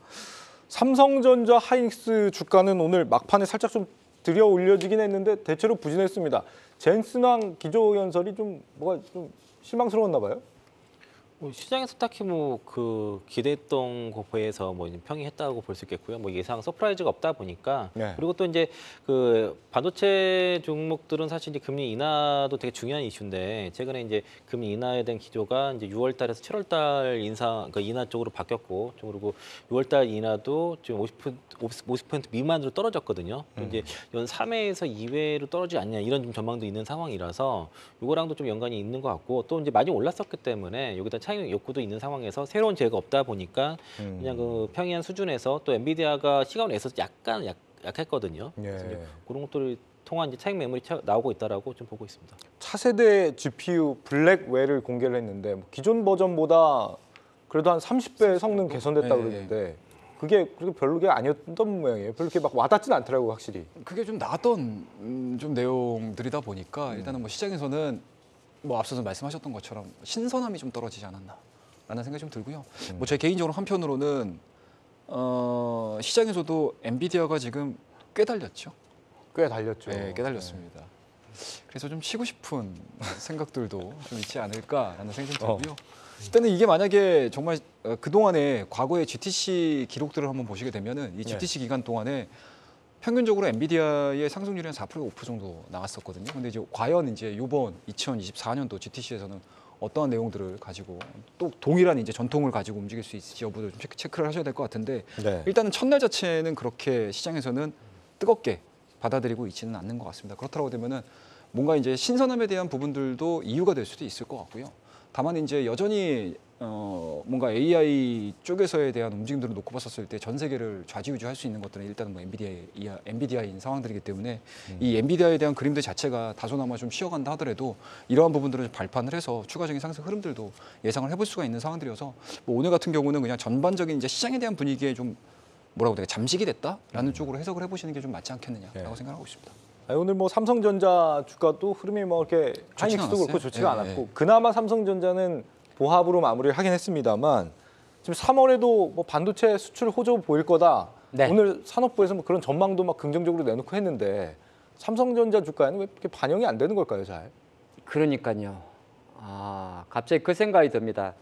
삼성전자 하이닉스 주가는 오늘 막판에 살짝 좀 들여 올려지긴 했는데 대체로 부진했습니다. 젠슨왕 기조연설이 좀 뭐가 좀 실망스러웠나 봐요. 시장에서 딱히 뭐 그 기대했던 거에서 뭐 평이했다고 볼 수 있겠고요. 뭐 예상 서프라이즈가 없다 보니까 네. 그리고 또 이제 그 반도체 종목들은 사실 이제 금리 인하도 되게 중요한 이슈인데 최근에 이제 금리 인하에 대한 기조가 이제 6월달에서 7월달 그러니까 인하 쪽으로 바뀌었고 좀 그리고 6월달 인하도 지금 50% 미만으로 떨어졌거든요. 또 이제 연 3회에서 2회로 떨어지지 않냐 이런 좀 전망도 있는 상황이라서 이거랑도 좀 연관이 있는 것 같고 또 이제 많이 올랐었기 때문에 여기다 차익 욕구도 있는 상황에서 새로운 재해가 없다 보니까 그냥 그 평이한 수준에서 또 엔비디아가 시간을 내서 약간 약했거든요. 그래서 이제 그런 것들을 통한 이제 차익 매물이 나오고 있다라고 좀 보고 있습니다. 차세대 GPU 블랙웰을 공개를 했는데 뭐 기존 버전보다 그래도 한 30배 성능 개선됐다고 네. 그러는데 그게 그렇게 별로 게 아니었던 모양이에요. 별로 이렇게 막 와닿진 않더라고요, 확실히. 그게 좀 나왔던 좀 내용들이다 보니까 일단은 뭐 시장에서는 뭐 앞서서 말씀하셨던 것처럼 신선함이 좀 떨어지지 않았나라는 생각이 좀 들고요. 뭐 제 개인적으로 한편으로는 시장에서도 엔비디아가 지금 꽤 달렸죠. 꽤 달렸죠. 네, 꽤 달렸습니다. 그래서 좀 쉬고 싶은 생각들도 좀 있지 않을까라는 생각이 좀 들고요. 일단은 이게 만약에 정말 그동안에 과거의 GTC 기록들을 한번 보시게 되면은 이 GTC 기간 동안에 평균적으로 엔비디아의 상승률이 한 4% 5% 정도 나왔었거든요. 근데 이제 과연 이제 이번 2024년도 GTC에서는 어떠한 내용들을 가지고 또 동일한 이제 전통을 가지고 움직일 수 있을지 여부도 좀 체크를 하셔야 될 것 같은데 네. 일단은 첫날 자체는 그렇게 시장에서는 뜨겁게 받아들이고 있지는 않는 것 같습니다. 그렇다고 되면은 뭔가 이제 신선함에 대한 부분들도 이유가 될 수도 있을 것 같고요. 다만 이제 여전히 뭔가 AI 쪽에서에 대한 움직임들을 놓고 봤었을 때 전 세계를 좌지우지할 수 있는 것들은 일단은 뭐 엔비디아인 상황들이기 때문에 이 엔비디아에 대한 그림들 자체가 다소나마 좀 쉬어간다 하더라도 이러한 부분들을 발판을 해서 추가적인 상승 흐름들도 예상을 해볼 수가 있는 상황들이어서 뭐 오늘 같은 경우는 그냥 전반적인 이제 시장에 대한 분위기에 좀 뭐라고 내가 잠식이 됐다라는 쪽으로 해석을 해보시는 게 좀 맞지 않겠느냐라고 생각하고 있습니다. 아니, 오늘 뭐 삼성전자 주가도 흐름이 뭐 이렇게 하이닉스도 그렇고 좋지가 네, 않았고 네. 그나마 삼성전자는 보합으로 마무리를 하긴 했습니다만 지금 3월에도 뭐 반도체 수출 호조 보일 거다. 네. 오늘 산업부에서 뭐 그런 전망도 막 긍정적으로 내놓고 했는데 삼성전자 주가에는 왜 이렇게 반영이 안 되는 걸까요, 잘? 그러니까요. 갑자기 그 생각이 듭니다.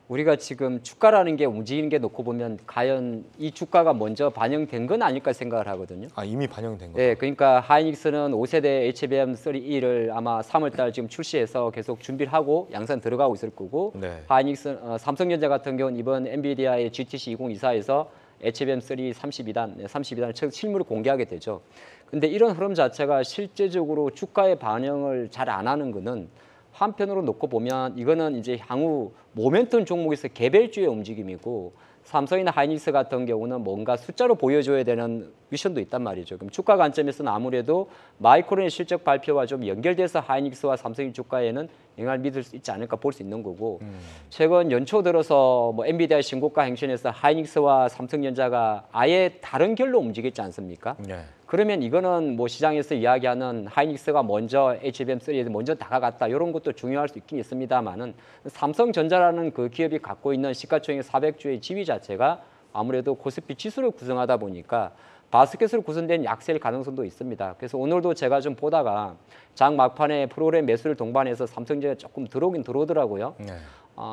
우리가 지금 주가라는 게 움직이는 게 놓고 보면 과연 이 주가가 먼저 반영된 건 아닐까 생각을 하거든요. 아, 이미 반영된 거죠. 네, 그러니까 하이닉스는 5세대 HBM3E를 아마 3월달 지금 출시해서 계속 준비를 하고 양산 들어가고 있을 거고 네. 하이닉스 삼성전자 같은 경우는 이번 엔비디아의 GTC 2024에서 HBM3 32단, 32단을 첫 실물을 공개하게 되죠. 근데 이런 흐름 자체가 실제적으로 주가의 반영을 잘 안 하는 거는 한편으로 놓고 보면 이거는 이제 향후 모멘텀 종목에서 개별주의 움직임이고 삼성이나 하이닉스 같은 경우는 뭔가 숫자로 보여줘야 되는 미션도 있단 말이죠. 그럼 주가 관점에서는 아무래도 마이크론의 실적 발표와 좀 연결돼서 하이닉스와 삼성의 주가에는 영향을 믿을 수 있지 않을까 볼 수 있는 거고 최근 연초 들어서 뭐 엔비디아 신고가 행진에서 하이닉스와 삼성전자가 아예 다른 결로 움직였지 않습니까? 네. 그러면 이거는 뭐 시장에서 이야기하는 하이닉스가 먼저 HBM3에 먼저 다가갔다 이런 것도 중요할 수 있긴 있습니다만은 삼성전자라는 그 기업이 갖고 있는 시가총액 400조의 지위 자체가 아무래도 코스피 지수를 구성하다 보니까 바스켓으로 구성된 약세일 가능성도 있습니다. 그래서 오늘도 제가 좀 보다가 장 막판에 프로그램 매수를 동반해서 삼성전자 조금 들어오긴 들어오더라고요. 네.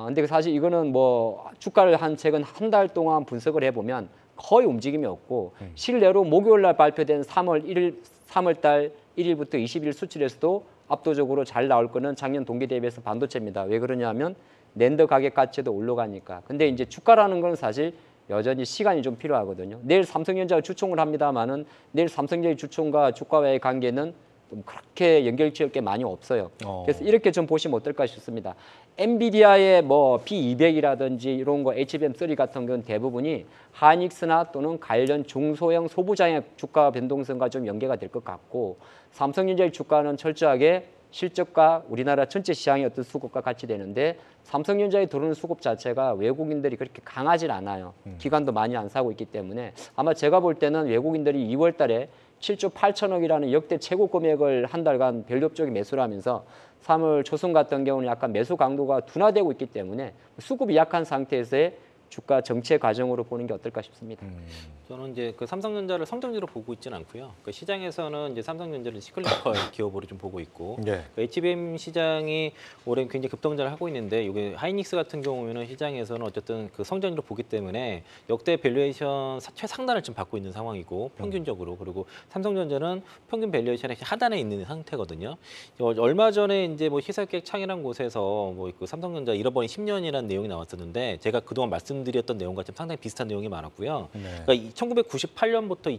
근데 사실 이거는 뭐 주가를 최근 한 달 동안 분석을 해보면 거의 움직임이 없고 실내로 목요일 날 발표된 3월달 1일부터 20일 수출에서도 압도적으로 잘 나올 거는 작년 동기 대비해서 반도체입니다. 왜 그러냐면 낸드 가격 가치도 올라가니까. 근데 이제 주가라는 건 사실 여전히 시간이 좀 필요하거든요. 내일 삼성전자가 주총을 합니다만은 내일 삼성전자의 주총과 주가와의 관계는 좀 그렇게 연결지을 게 많이 없어요. 그래서 이렇게 좀 보시면 어떨까 싶습니다. 엔비디아의 뭐 B200이라든지 이런 거 HBM3 같은 경우는 대부분이 하이닉스나 또는 관련 중소형 소부장의 주가 변동성과 좀 연계가 될 것 같고 삼성전자의 주가는 철저하게 실적과 우리나라 전체 시장의 어떤 수급과 같이 되는데 삼성전자에 들어오는 수급 자체가 외국인들이 그렇게 강하진 않아요. 기관도 많이 안 사고 있기 때문에 아마 제가 볼 때는 외국인들이 2월 달에 7조 8천억이라는 역대 최고 금액을 한 달간 별도적인 매수를 하면서 3월 초순 같은 경우는 약간 매수 강도가 둔화되고 있기 때문에 수급이 약한 상태에서의 주가 정체 과정으로 보는 게 어떨까 싶습니다. 저는 이제 그 삼성전자를 성장지로 보고 있지는 않고요. 그 시장에서는 이제 삼성전자를 시클리컬 기업으로 좀 보고 있고 네. 그 HBM 시장이 올해 굉장히 급등장을 하고 있는데 이게 하이닉스 같은 경우에는 시장에서는 어쨌든 그 성장지로 보기 때문에 역대 밸류에이션 최상단을 지금 받고 있는 상황이고 평균적으로 그리고 삼성전자는 평균 밸류에이션의 하단에 있는 상태거든요. 얼마 전에 이제 뭐 시사기획 창이라는 곳에서 뭐 그 삼성전자 잃어버린 10년이라는 내용이 나왔었는데 제가 그동안 말씀드린 말씀드렸던 내용과 좀 상당히 비슷한 내용이 많았고요. 네. 그러니까 1998년부터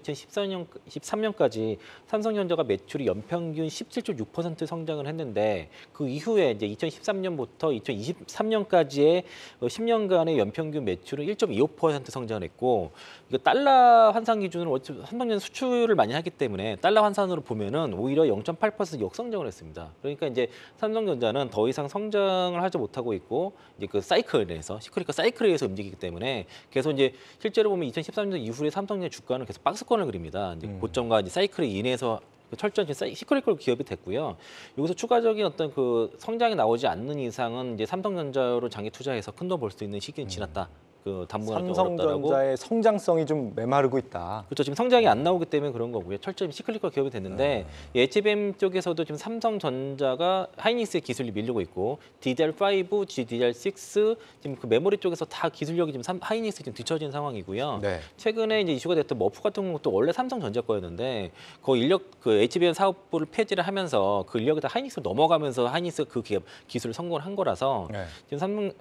2013년까지 삼성전자가 매출이 연평균 17.6% 성장을 했는데 그 이후에 이제 2013년부터 2023년까지의 10년간의 연평균 매출은 1.25% 성장을 했고 이거 달러 환산 기준으로 삼성전자 수출을 많이 하기 때문에 달러 환산으로 보면은 오히려 0.8% 역성장을 했습니다. 그러니까 이제 삼성전자는 더 이상 성장을 하지 못하고 있고 이제 그 사이클에 의해서 시크릿과 사이클에 의해서 움직이기 때문에 계속 이제 실제로 보면 2013년 이후에 삼성전자 주가는 계속 박스권을 그립니다. 이제 고점과 이제 사이클에 인해서 철저히 시크릿 기업이 됐고요. 여기서 추가적인 어떤 그 성장이 나오지 않는 이상은 이제 삼성전자로 장기 투자해서 큰 돈 벌 수 있는 시기는 지났다. 그 당분간 좀 어렵다라고. 삼성전자의 성장성이 좀 메마르고 있다. 그렇죠. 지금 성장이 안 나오기 때문에 그런 거고요. 철저히 시클리컬 기업이 됐는데 이 HBM 쪽에서도 지금 삼성전자가 하이닉스의 기술이 밀리고 있고 DDR5, GDDR6 지금 그 메모리 쪽에서 다 기술력이 지금 하이닉스 지금 뒤처진 상황이고요. 네. 최근에 이제 이슈가 됐던 머프 같은 것도 원래 삼성전자 거였는데 그 인력 그 HBM 사업부를 폐지를 하면서 그 인력이 다 하이닉스로 넘어가면서 하이닉스 그 기업 기술을 성공을 한 거라서 네. 지금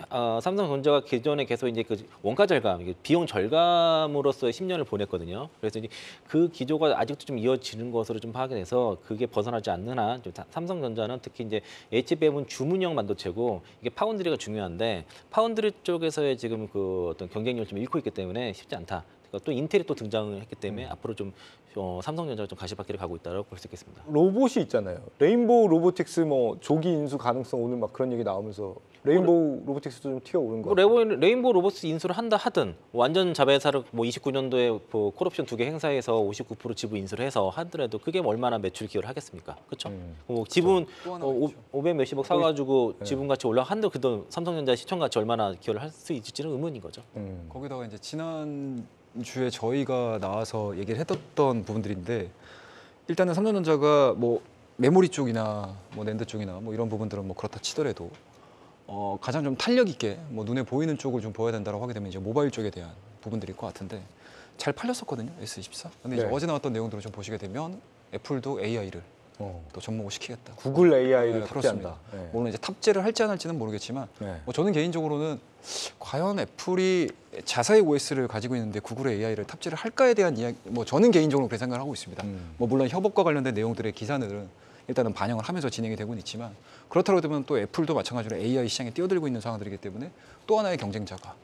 삼성전자가 기존에 계속 이제 그 원가 절감, 비용 절감으로서의 10년을 보냈거든요. 그래서 이제 그 기조가 아직도 좀 이어지는 것으로 좀 파악이 돼서 그게 벗어나지 않는 한 삼성전자는 특히 이제 HBM은 주문형 반도체고 이게 파운드리가 중요한데 파운드리 쪽에서의 지금 그 어떤 경쟁력을 좀 잃고 있기 때문에 쉽지 않다. 그러니까 또 인텔이 또 등장을 했기 때문에 앞으로 좀 삼성전자가 좀 가시밭길을 가고 있다고 볼 수 있겠습니다. 로봇이 있잖아요. 레인보우 로보틱스 뭐 조기 인수 가능성 오늘 막 그런 얘기 나오면서 레인보우 로보틱스도 좀 튀어오른 거. 레인보우 로봇스 인수를 한다 하든 완전 자회사를 뭐 29년도에 뭐 콜옵션 2개 행사해서 59% 지분 인수를 해서 하더라도 그게 뭐 얼마나 매출 기여를 하겠습니까? 그렇죠? 뭐 지분 또 하나 있죠. 500 몇십억 사가지고 지분 가치 올라간다 그도 삼성전자 시총 가치 얼마나 기여를 할 수 있을지는 의문인 거죠. 거기다가 이제 지난 주에 저희가 나와서 얘기를 했던 부분들인데 일단은 삼성전자가 뭐 메모리 쪽이나 뭐 낸드 쪽이나 뭐 이런 부분들은 뭐 그렇다 치더라도 가장 좀 탄력 있게 뭐 눈에 보이는 쪽을 좀 보여야 된다고 하게 되면 이제 모바일 쪽에 대한 부분들일 것 같은데 잘 팔렸었거든요 S24. 근데 이제 네. 어제 나왔던 내용들을 좀 보시게 되면 애플도 AI를 또 접목을 시키겠다. 구글 AI를 네, 탑재한다. 그렇습니다. 물론 이제 탑재를 할지 안 할지는 모르겠지만 네. 뭐 저는 개인적으로는 과연 애플이 자사의 OS를 가지고 있는데 구글의 AI를 탑재를 할까에 대한 이야기, 뭐 저는 개인적으로 그렇게 생각을 하고 있습니다. 뭐 물론 협업과 관련된 내용들의 기사들은 일단은 반영을 하면서 진행이 되고는 있지만 그렇다고 되면 또 애플도 마찬가지로 AI 시장에 뛰어들고 있는 상황들이기 때문에 또 하나의 경쟁자가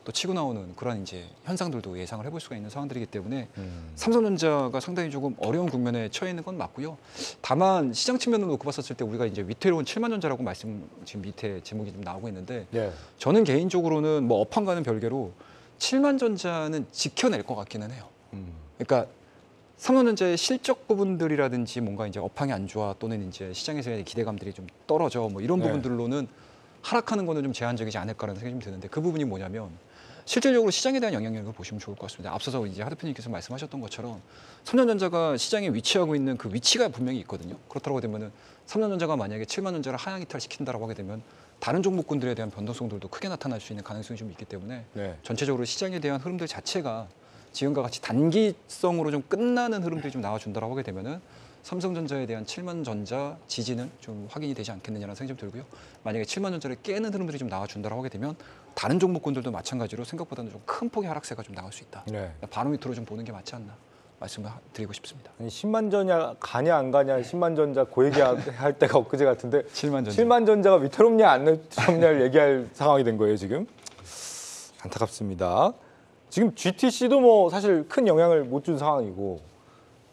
또 치고 나오는 그런 이제 현상들도 예상을 해볼 수가 있는 상황들이기 때문에 삼성전자가 상당히 조금 어려운 국면에 처해 있는 건 맞고요. 다만 시장 측면으로 놓고 봤었을 때 우리가 이제 위태로운 7만 전자라고 지금 밑에 제목이 좀 나오고 있는데 네. 저는 개인적으로는 뭐 업황과는 별개로 7만 전자는 지켜낼 것 같기는 해요. 그러니까 삼성전자의 실적 부분들이라든지 뭔가 이제 업황이 안 좋아 또는 이제 시장에서의 기대감들이 좀 떨어져 뭐 이런 네. 부분들로는 하락하는 거는 좀 제한적이지 않을까라는 생각이 좀 드는데 그 부분이 뭐냐면 실질적으로 시장에 대한 영향력을 보시면 좋을 것 같습니다. 앞서서 이제 하드표님께서 말씀하셨던 것처럼 삼성전자가 시장에 위치하고 있는 그 위치가 분명히 있거든요. 그렇다고 되면은 삼성전자가 만약에 7만 전자를 하향 이탈시킨다라고 하게 되면 다른 종목군들에 대한 변동성들도 크게 나타날 수 있는 가능성이 좀 있기 때문에 네. 전체적으로 시장에 대한 흐름들 자체가 지금과 같이 단기성으로 좀 끝나는 흐름들이 좀 나와준다라고 하게 되면은 삼성전자에 대한 7만 전자 지지는 좀 확인이 되지 않겠느냐는 생각이 좀 들고요. 만약에 7만 전자를 깨는 흐름들이 좀 나와준다라고 하게 되면 다른 종목군들도 마찬가지로 생각보다는 좀 큰 폭의 하락세가 좀 나올 수 있다. 네. 바로미터로 좀 보는 게 맞지 않나 말씀을 드리고 싶습니다. 아니, 10만 전자 가냐 안 가냐 10만 전자 그 얘기할 때가 엊그제 같은데 7만 전자. 7만 전자가 위태롭냐 안 위태롭냐를 얘기할 상황이 된 거예요 지금. 안타깝습니다. 지금 GTC도 뭐 사실 큰 영향을 못 준 상황이고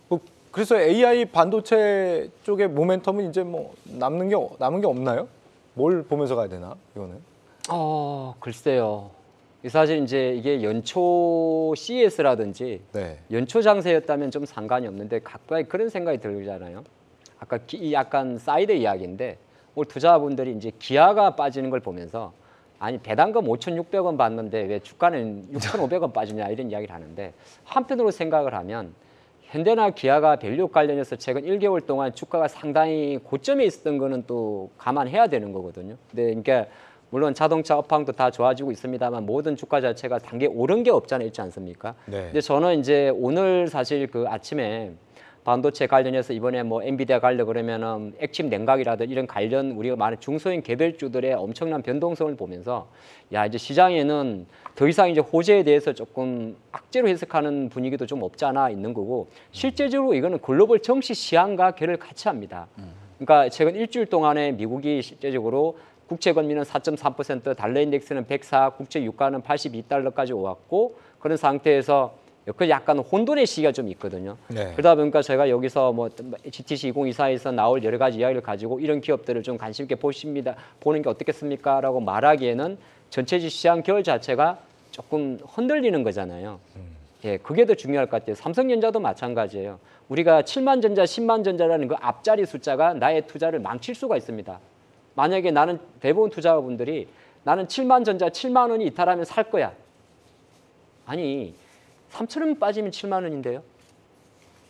뭐 그래서 AI 반도체 쪽의 모멘텀은 이제 뭐 남은 게 없나요? 뭘 보면서 가야 되나 이거는? 글쎄요. 사실 이제 이게 연초 CES라든지 네. 연초 장세였다면 좀 상관이 없는데 가까이 그런 생각이 들잖아요. 아까 약간 사이드 이야기인데 오늘 투자분들이 이제 기아가 빠지는 걸 보면서 아니 배당금 5,600원 받는데 왜 주가는 6,500원 빠지냐 이런 이야기를 하는데 한편으로 생각을 하면 현대나 기아가 밸류 관련해서 최근 1개월 동안 주가가 상당히 고점에 있었던 거는 또 감안해야 되는 거거든요. 근데 그러니까 물론 자동차 업황도 다 좋아지고 있습니다만 모든 주가 자체가 단계 오른 게 없잖아요, 있지 않습니까? 네. 근데 저는 이제 오늘 사실 그 아침에 반도체 관련해서 이번에 뭐 엔비디아 가려 그러면은 액침 냉각이라든 이런 관련 우리가 많은 중소형 개별주들의 엄청난 변동성을 보면서 야 이제 시장에는 더 이상 이제 호재에 대해서 조금 악재로 해석하는 분위기도 좀 없지 않아 있는 거고 실제적으로 이거는 글로벌 정시 시황과 결을 같이 합니다. 그러니까 최근 일주일 동안에 미국이 실제적으로 국채 금리는 4.3%, 달러 인덱스는 104, 국채 유가는 82달러까지 오갔고 그런 상태에서 그 약간 혼돈의 시기가 좀 있거든요. 네. 그러다 보니까 제가 여기서 뭐 GTC 2024에서 나올 여러 가지 이야기를 가지고 이런 기업들을 좀 관심 있게 보는 게 어떻겠습니까라고 말하기에는 전체 시장 결 자체가 조금 흔들리는 거잖아요. 예, 그게 더 중요할 것 같아요. 삼성전자도 마찬가지예요. 우리가 7만 전자, 10만 전자라는 그 앞자리 숫자가 나의 투자를 망칠 수가 있습니다. 만약에 나는 대부분 투자자분들이 나는 7만 전자 7만 원이 이탈하면 살 거야. 아니 3,000원 빠지면 7만 원인데요.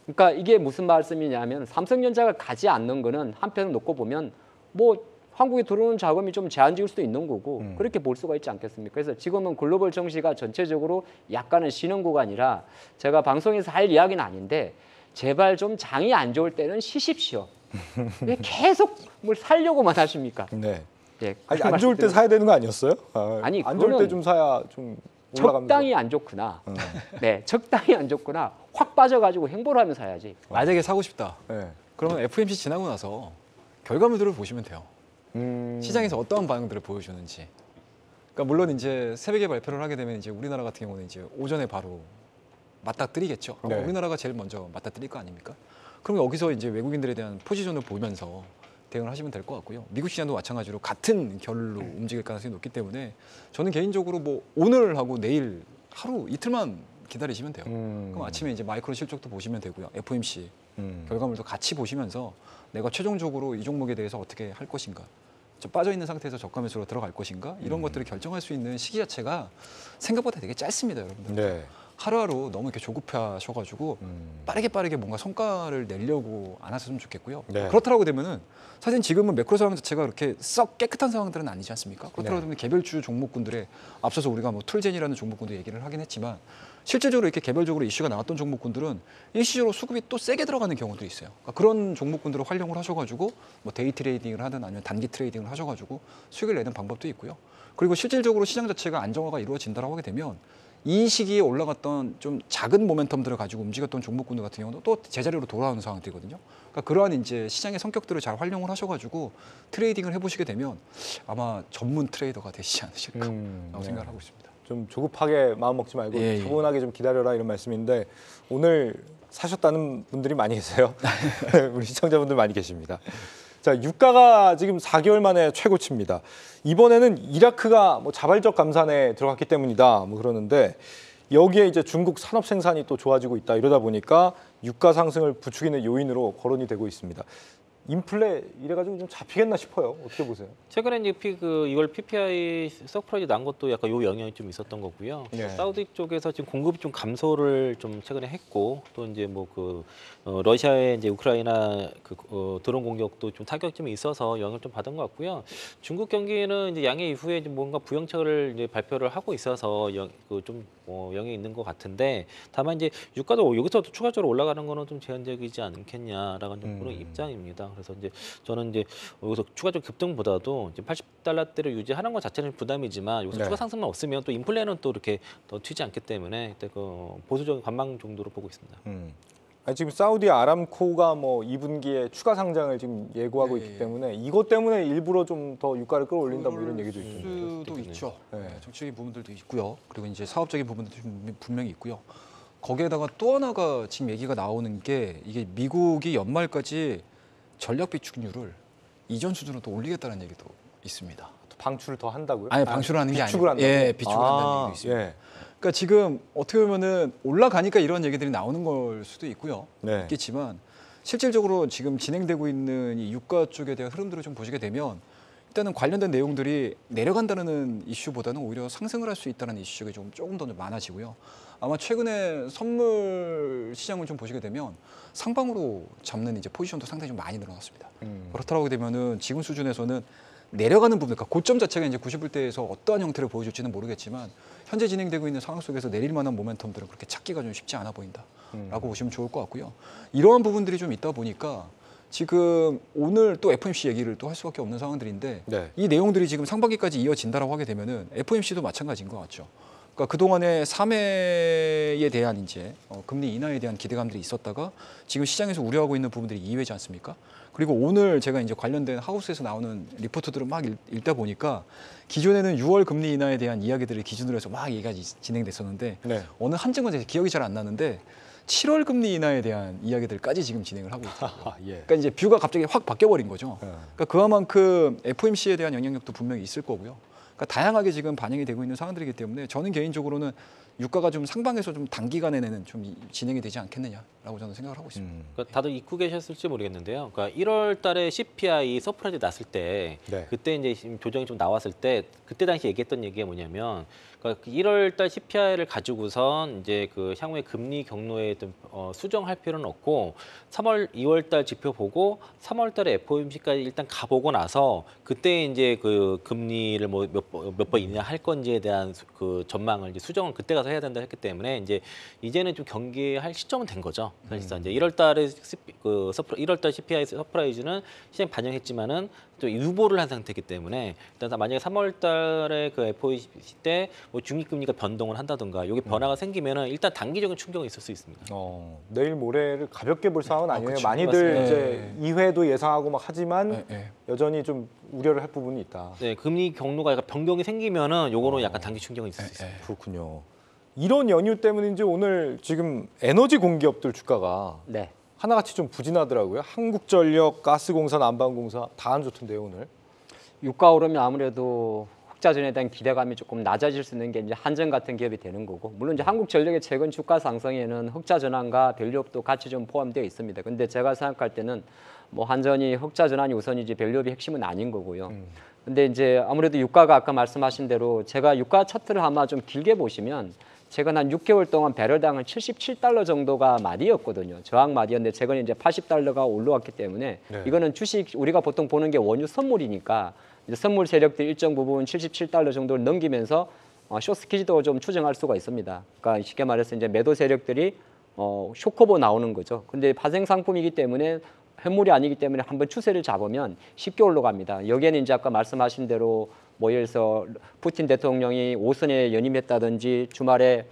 그러니까 이게 무슨 말씀이냐면 삼성전자가 가지 않는 거는 한편으로 놓고 보면 뭐 한국에 들어오는 자금이 좀 제한적일 수도 있는 거고 그렇게 볼 수가 있지 않겠습니까? 그래서 지금은 글로벌 정시가 전체적으로 약간은 쉬는 구간이라 제가 방송에서 할 이야기는 아닌데 제발 좀 장이 안 좋을 때는 쉬십시오. 왜 계속 뭘 살려고만 하십니까? 네. 예, 아니, 안 좋을 때 사야 되는 거 아니었어요? 아니, 안 좋을 때 좀 사야 좀 올라갑니다. 적당히 안 좋구나. 네, 적당히 안 좋구나. 확 빠져가지고 행보를 하면 사야지. 만약에 사고 싶다. 네. 그러면 FOMC 지나고 나서 결과물들을 보시면 돼요. 시장에서 어떠한 반응들을 보여주는지. 그러니까 물론 이제 새벽에 발표를 하게 되면 이제 우리나라 같은 경우는 이제 오전에 바로 맞닥뜨리겠죠. 네. 우리나라가 제일 먼저 맞닥뜨릴 거 아닙니까? 그럼 여기서 이제 외국인들에 대한 포지션을 보면서 대응을 하시면 될 것 같고요. 미국 시장도 마찬가지로 같은 결로 움직일 가능성이 높기 때문에 저는 개인적으로 뭐 오늘 하고 내일 하루 이틀만 기다리시면 돼요. 그럼 아침에 이제 마이크로 실적도 보시면 되고요. FOMC 결과물도 같이 보시면서 내가 최종적으로 이 종목에 대해서 어떻게 할 것인가, 좀 빠져 있는 상태에서 저가 매수로 들어갈 것인가 이런 것들을 결정할 수 있는 시기 자체가 생각보다 되게 짧습니다, 여러분들. 네. 하루하루 너무 이렇게 조급하셔가지고 빠르게 뭔가 성과를 내려고 안 하셨으면 좋겠고요. 네. 그렇다고 되면은 사실 지금은 매크로 상황 자체가 그렇게 썩 깨끗한 상황들은 아니지 않습니까? 그렇다고 되면 개별주 종목군들의 앞서서 우리가 뭐 툴젠이라는 종목군도 얘기를 하긴 했지만 실질적으로 이렇게 개별적으로 이슈가 나왔던 종목군들은 일시적으로 수급이 또 세게 들어가는 경우도 있어요. 그러니까 그런 종목군들을 활용을 하셔가지고 뭐 데이 트레이딩을 하든 아니면 단기 트레이딩을 하셔가지고 수익을 내는 방법도 있고요. 그리고 실질적으로 시장 자체가 안정화가 이루어진다라고 하게 되면 이 시기에 올라갔던 좀 작은 모멘텀들을 가지고 움직였던 종목군들 같은 경우는 또 제자리로 돌아오는 상황들이거든요. 그러니까 그러한 이제 시장의 성격들을 잘 활용을 하셔가지고 트레이딩을 해보시게 되면 아마 전문 트레이더가 되시지 않으실까라고 네. 생각을 하고 있습니다. 좀 조급하게 마음 먹지 말고 예, 예. 차분하게 좀 기다려라 이런 말씀인데 오늘 사셨다는 분들이 많이 계세요. 우리 시청자분들 많이 계십니다. 자, 유가가 지금 4개월 만에 최고치입니다. 이번에는 이라크가 뭐 자발적 감산에 들어갔기 때문이다 뭐 그러는데 여기에 이제 중국 산업 생산이 또 좋아지고 있다 이러다 보니까 유가 상승을 부추기는 요인으로 거론이 되고 있습니다. 인플레 이래가지고 좀 잡히겠나 싶어요. 어떻게 보세요? 최근에 이제 이걸 PPI 서프라이즈 난 것도 약간 요 영향이 좀 있었던 거고요. 네. 사우디 쪽에서 지금 공급이 좀 감소를 좀 최근에 했고 또 이제 뭐 러시아의 이제 우크라이나 드론 공격도 좀 타격점이 있어서 영향을 좀 받은 것 같고요. 중국 경기는 이제 양해 이후에 이제 뭔가 부양책을 이제 발표를 하고 있어서 좀 영향이 있는 것 같은데 다만 이제 유가도 여기서 추가적으로 올라가는 거는 좀 제한적이지 않겠냐라는 좀 그런 입장입니다. 그래서 이제 저는 이제 여기서 추가적 급등보다도 이제 80달러대를 유지하는 것 자체는 부담이지만 여기서 네. 추가 상승만 없으면 또 인플레는 또 이렇게 더 튀지 않기 때문에 보수적인 관망 정도로 보고 있습니다. 아니, 지금 사우디 아람코가 뭐 2분기에 추가 상장을 지금 예고하고 예, 있기 예. 때문에 이것 때문에 일부러 좀 더 유가를 끌어올린다 뭐 이런 얘기도 있던데. 수도 있죠. 네. 네, 정치적인 부분들도 있고요. 그리고 이제 사업적인 부분도 분명히 있고요. 거기에다가 또 하나가 지금 얘기가 나오는 게 이게 미국이 연말까지 전략 비축률을 이전 수준으로 또 올리겠다는 얘기도 있습니다. 또 방출을 더 한다고요? 아니 방출을 하는 게 비축을 아니고, 한다고? 예, 비축을 한다는 얘기도 있습니다. 예. 그러니까 지금 어떻게 보면은 올라가니까 이런 얘기들이 나오는 걸 수도 있고요. 네. 있겠지만 실질적으로 지금 진행되고 있는 이 유가 쪽에 대한 흐름들을 좀 보시게 되면 일단은 관련된 내용들이 내려간다는 이슈보다는 오히려 상승을 할 수 있다는 이슈가 조금 더 많아지고요. 아마 최근에 선물 시장을 좀 보시게 되면 상방으로 잡는 이제 포지션도 상당히 좀 많이 늘어났습니다. 그렇다고 되면은 지금 수준에서는 내려가는 부분, 그러니까 고점 자체가 이제 90불대에서 어떠한 형태를 보여줄지는 모르겠지만 현재 진행되고 있는 상황 속에서 내릴 만한 모멘텀들은 그렇게 찾기가 좀 쉽지 않아 보인다. 보시면 좋을 것 같고요. 이러한 부분들이 좀 있다 보니까 지금 오늘 또 FOMC 얘기를 또 할 수밖에 없는 상황들인데 네. 이 내용들이 지금 상반기까지 이어진다라고 하게 되면은 FOMC도 마찬가지인 것 같죠. 그러니까 그동안에 3회에 대한 이제 금리 인하에 대한 기대감들이 있었다가 지금 시장에서 우려하고 있는 부분들이 2회지 않습니까? 그리고 오늘 제가 이제 관련된 하우스에서 나오는 리포트들을 막 읽다 보니까 기존에는 6월 금리 인하에 대한 이야기들을 기준으로 해서 막 얘기가 진행됐었는데 네. 어느 한증은 기억이 잘 안 나는데 7월 금리 인하에 대한 이야기들까지 지금 진행을 하고 있더라고요. 예. 그러니까 이제 뷰가 갑자기 확 바뀌어버린 거죠. 네. 그러니까 그만큼 FOMC에 대한 영향력도 분명히 있을 거고요. 그러니까 다양하게 지금 반영이 되고 있는 상황들이기 때문에 저는 개인적으로는 유가가 좀 상방에서 좀 단기간에는 좀 진행이 되지 않겠느냐라고 저는 생각을 하고 있습니다. 그러니까 다들 잊고 계셨을지 모르겠는데요. 그러니까 1월 달에 CPI 서프라이즈 났을 때 네. 그때 이제 지금 조정이 좀 나왔을 때 그때 당시 얘기했던 얘기가 뭐냐면 그러니까 1월 달 CPI를 가지고선 이제 그 향후에 금리 경로에 좀 수정할 필요는 없고 2월 달 지표 보고 3월 달에 FOMC까지 일단 가보고 나서 그때 이제 그 금리를 뭐 몇 번 인하할 건지에 대한 그 전망을 이제 수정을 그때 가서 해야 된다 했기 때문에 이제는 좀 경계할 시점은 된 거죠. 사실상 이제 1월 달에 1월 달 CPI 서프라이즈는 시장 반영했지만은 또 유보를 한 상태이기 때문에 일단 만약에 3월 달에 그 FOMC 때 뭐 중립금리가 변동을 한다든가 이게 변화가 생기면은 일단 단기적인 충격이 있을 수 있습니다. 내일 모레를 가볍게 볼 상황은 아니에요. 그쵸. 많이들 맞습니다. 이제 2회도 예상하고 막 하지만 네, 네. 여전히 좀 우려를 할 부분이 있다. 네, 금리 경로가 약간 변경이 생기면은 요거는 약간 단기 충격이 있을 수 있습니다. 그렇군요. 이런 연유 때문인지 오늘 지금 에너지 공기업들 주가가 네. 하나같이 좀 부진하더라고요. 한국전력, 가스공사, 난방공사 다 안 좋던데요 오늘. 유가 오르면 아무래도 흑자전에 대한 기대감이 조금 낮아질 수 있는 게 이제 한전 같은 기업이 되는 거고, 물론 이제 한국전력의 최근 주가 상승에는 흑자전환과 밸류업도 같이 좀 포함되어 있습니다. 근데 제가 생각할 때는 뭐 한전이 흑자전환이 우선이지 밸류업이 핵심은 아닌 거고요. 근데 이제 아무래도 유가가 아까 말씀하신 대로 제가 유가 차트를 아마 좀 길게 보시면 최근 한 6개월 동안 배럴당 한 77달러 정도가 마디였거든요. 저항 마디였는데 최근에 이제 80달러가 올라왔기 때문에 네. 이거는 주식 우리가 보통 보는 게 원유 선물이니까 이제 선물 세력들 일정 부분 77달러 정도를 넘기면서 쇼스키지도 좀 추정할 수가 있습니다. 그러니까 쉽게 말해서 이제 매도 세력들이 쇼커보 나오는 거죠. 근데 파생 상품이기 때문에 현물이 아니기 때문에 한번 추세를 잡으면 쉽게 올라갑니다. 여기에는 이제 아까 말씀하신 대로 뭐 예를 들어서 푸틴 대통령이 오선에 연임했다든지 주말에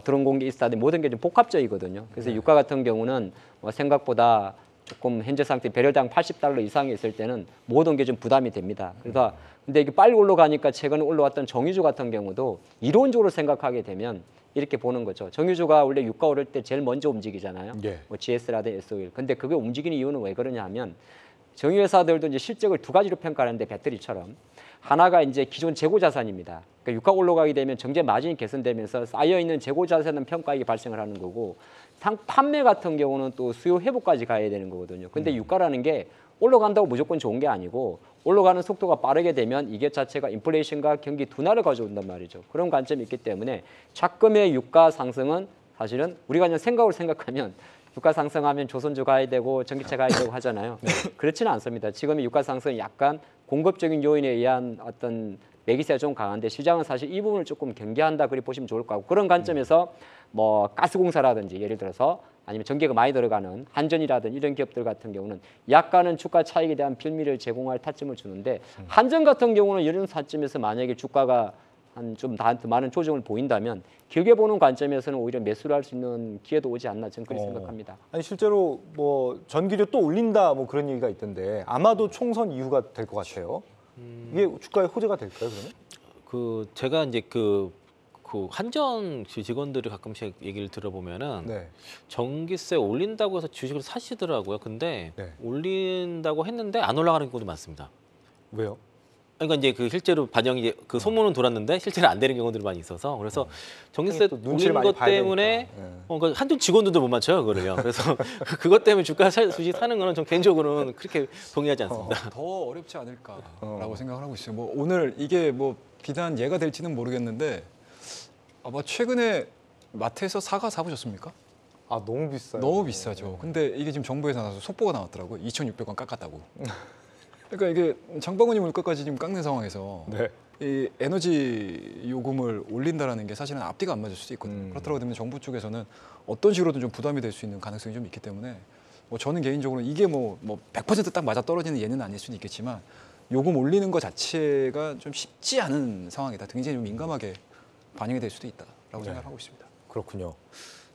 드론 공개 있었다든지 모든 게 좀 복합적이거든요. 그래서 유가 같은 경우는 생각보다 조금 현재 상태 배럴당 80달러 이상이 있을 때는 모든 게 좀 부담이 됩니다. 그래서 근데 이게 빨리 올라가니까 최근에 올라왔던 정유주 같은 경우도 이론적으로 생각하게 되면 이렇게 보는 거죠. 정유주가 원래 유가 오를 때 제일 먼저 움직이잖아요. 예. 뭐 GS라든지 SO일. 근데 그게 움직이는 이유는 왜 그러냐 하면 정유회사들도 이제 실적을 두 가지로 평가하는데 배터리처럼 하나가 이제 기존 재고 자산입니다. 그러니까 유가 올라가게 되면 정제 마진이 개선되면서 쌓여 있는 재고 자산은 평가액이 발생을 하는 거고 판매 같은 경우는 또 수요 회복까지 가야 되는 거거든요. 근데 유가라는 게 올라간다고 무조건 좋은 게 아니고 올라가는 속도가 빠르게 되면 이게 자체가 인플레이션과 경기 둔화를 가져온단 말이죠. 그런 관점이 있기 때문에 작금의 유가 상승은 사실은 우리가 그냥 생각하면 유가 상승하면 조선주 가야 되고 전기차 가야 되고 하잖아요. 그렇지는 않습니다. 지금의 유가 상승은 약간 공급적인 요인에 의한 어떤 매기세가 좀 강한데 시장은 사실 이 부분을 조금 경계한다 그렇게 보시면 좋을 것 같고 그런 관점에서 뭐 가스공사라든지 예를 들어서 아니면 전기가 많이 들어가는 한전이라든지 이런 기업들 같은 경우는 약간은 주가 차익에 대한 빌미를 제공할 타점을 주는데 한전 같은 경우는 이런 타점에서 만약에 주가가 한 좀 많은 조정을 보인다면 길게 보는 관점에서는 오히려 매수를 할 수 있는 기회도 오지 않나 저는 그렇게 생각합니다. 아니 실제로 뭐 전기료 또 올린다 뭐 그런 얘기가 있던데 아마도 총선 이유가 될 것 같아요. 이게 주가에 호재가 될까요 그러면? 그 제가 이제 그 한전 직원들이 가끔씩 얘기를 들어보면은 네. 전기세 올린다고 해서 주식을 사시더라고요. 근데 네. 올린다고 했는데 안 올라가는 경우도 많습니다. 왜요? 그러니까 이제 그 실제로 반영이 그 소문은 돌았는데 실제로 안 되는 경우들이 많이 있어서 그래서 전기세 또 눈치를 올린 많이 것 봐야 때문에 되니까. 네. 그러니까 한전 직원들도 못 맞춰요 그러면 그래서 그것 때문에 주가 주식 사는 거는 전 개인적으로는 그렇게 동의하지 않습니다. 더 어렵지 않을까라고 생각을 하고 있어요. 뭐 오늘 이게 뭐 비단 예가 될지는 모르겠는데 아마 최근에 마트에서 사과 사보셨습니까? 아 너무 비싸요. 너무 비싸죠. 근데 이게 지금 정부에서 나와서 속보가 나왔더라고요. 2,600원 깎았다고. 그러니까 이게 장바구니 물가까지 지금 깎는 상황에서 네. 이 에너지 요금을 올린다라는 게 사실은 앞뒤가 안 맞을 수도 있거든요. 그렇다고 되면 정부 쪽에서는 어떤 식으로든 좀 부담이 될 수 있는 가능성이 좀 있기 때문에 뭐 저는 개인적으로 이게 뭐 100%딱 맞아 떨어지는 예는 아닐 수는 있겠지만 요금 올리는 것 자체가 좀 쉽지 않은 상황이다. 굉장히 좀 민감하게 반영이 될 수도 있다라고 생각하고 있습니다. 그렇군요.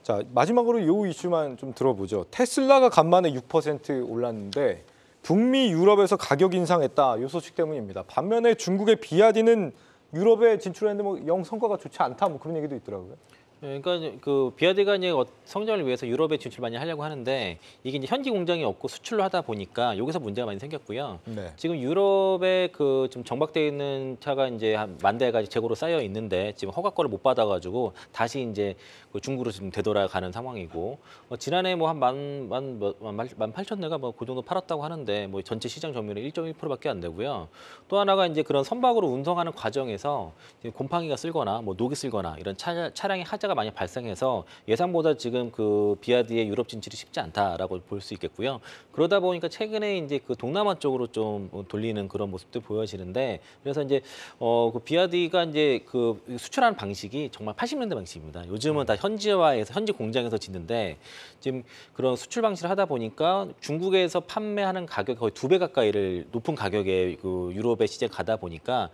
자, 마지막으로 이 이슈만 좀 들어보죠. 테슬라가 간만에 6% 올랐는데 북미 유럽에서 가격 인상했다. 이 소식 때문입니다. 반면에 중국의 비아디는 유럽에 진출했는데 뭐 영 성과가 좋지 않다. 뭐 그런 얘기도 있더라고요. 그러니까 그 비아드가 이제 성장을 위해서 유럽에 진출 많이 하려고 하는데 이게 이제 현지 공장이 없고 수출로 하다 보니까 여기서 문제가 많이 생겼고요. 네. 지금 유럽에 그 좀 정박되어 있는 차가 이제 한 10,000대가 재고로 쌓여 있는데 지금 허가권을 못 받아가지고 다시 이제 그 중국으로 지금 되돌아가는 상황이고 지난해 뭐 한 18,000대가 뭐 그 정도 팔았다고 하는데 뭐 전체 시장 점유율은 1.1%밖에 안 되고요. 또 하나가 이제 그런 선박으로 운송하는 과정에서 곰팡이가 쓸거나 뭐 녹이 쓸거나 이런 차량의 하자가 많이 발생해서 예상보다 지금 그 비아디의 유럽 진출이 쉽지 않다라고 볼 수 있겠고요. 그러다 보니까 최근에 이제 그 동남아 쪽으로 좀 돌리는 그런 모습도 보여지는데 그래서 이제 그 비아디가 이제 그 수출하는 방식이 정말 80년대 방식입니다. 요즘은 다 현지화해서 현지 공장에서 짓는데 지금 그런 수출 방식을 하다 보니까 중국에서 판매하는 가격이 거의 2배 가까이를 높은 가격에 그 유럽의 시장에 가다 보니까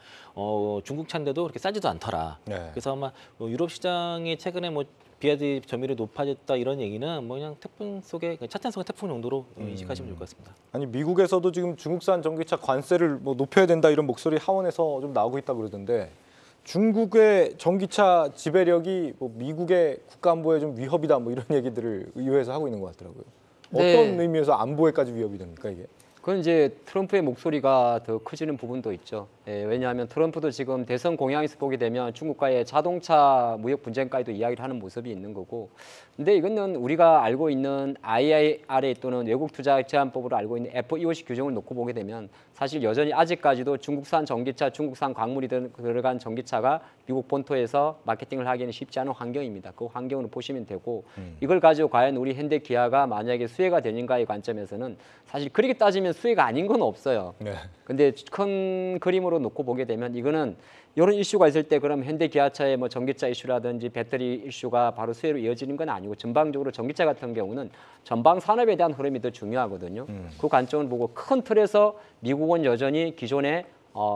중국 차인데도 그렇게 싸지도 않더라. 네. 그래서 아마 유럽 시장에 최근에 뭐 비아디 점유율이 높아졌다 이런 얘기는 뭐 그냥 태풍 속에 차탄 속의 태풍 정도로 인식하시면 좋을 것 같습니다. 아니 미국에서도 지금 중국산 전기차 관세를 뭐 높여야 된다 이런 목소리 하원에서 좀 나오고 있다 그러던데 중국의 전기차 지배력이 뭐 미국의 국가안보에 좀 위협이다 뭐 이런 얘기들을 의회에서 하고 있는 것 같더라고요. 네. 어떤 의미에서 안보에까지 위협이 됩니까 이게? 그건 이제 트럼프의 목소리가 더 커지는 부분도 있죠. 왜냐하면 트럼프도 지금 대선 공약에서 보게 되면 중국과의 자동차 무역 분쟁까지도 이야기를 하는 모습이 있는 거고. 근데 이거는 우리가 알고 있는 IIRA 또는 외국 투자 제한법으로 알고 있는 FEOC 규정을 놓고 보게 되면 사실 여전히 아직까지도 중국산 전기차, 중국산 광물이 들어간 전기차가 미국 본토에서 마케팅을 하기에는 쉽지 않은 환경입니다. 그 환경으로 보시면 되고 이걸 가지고 과연 우리 현대 기아가 만약에 수혜가 되는가의 관점에서는 사실 그렇게 따지면 수혜가 아닌 건 없어요. 네. 근데 큰 그림으로 놓고 보게 되면 이거는 이런 이슈가 있을 때 그럼 현대 기아차의 뭐 전기차 이슈라든지 배터리 이슈가 바로 수혜로 이어지는 건 아니고 전방적으로 전기차 같은 경우는 전방 산업에 대한 흐름이 더 중요하거든요. 그 관점을 보고 큰 틀에서 미국은 여전히 기존의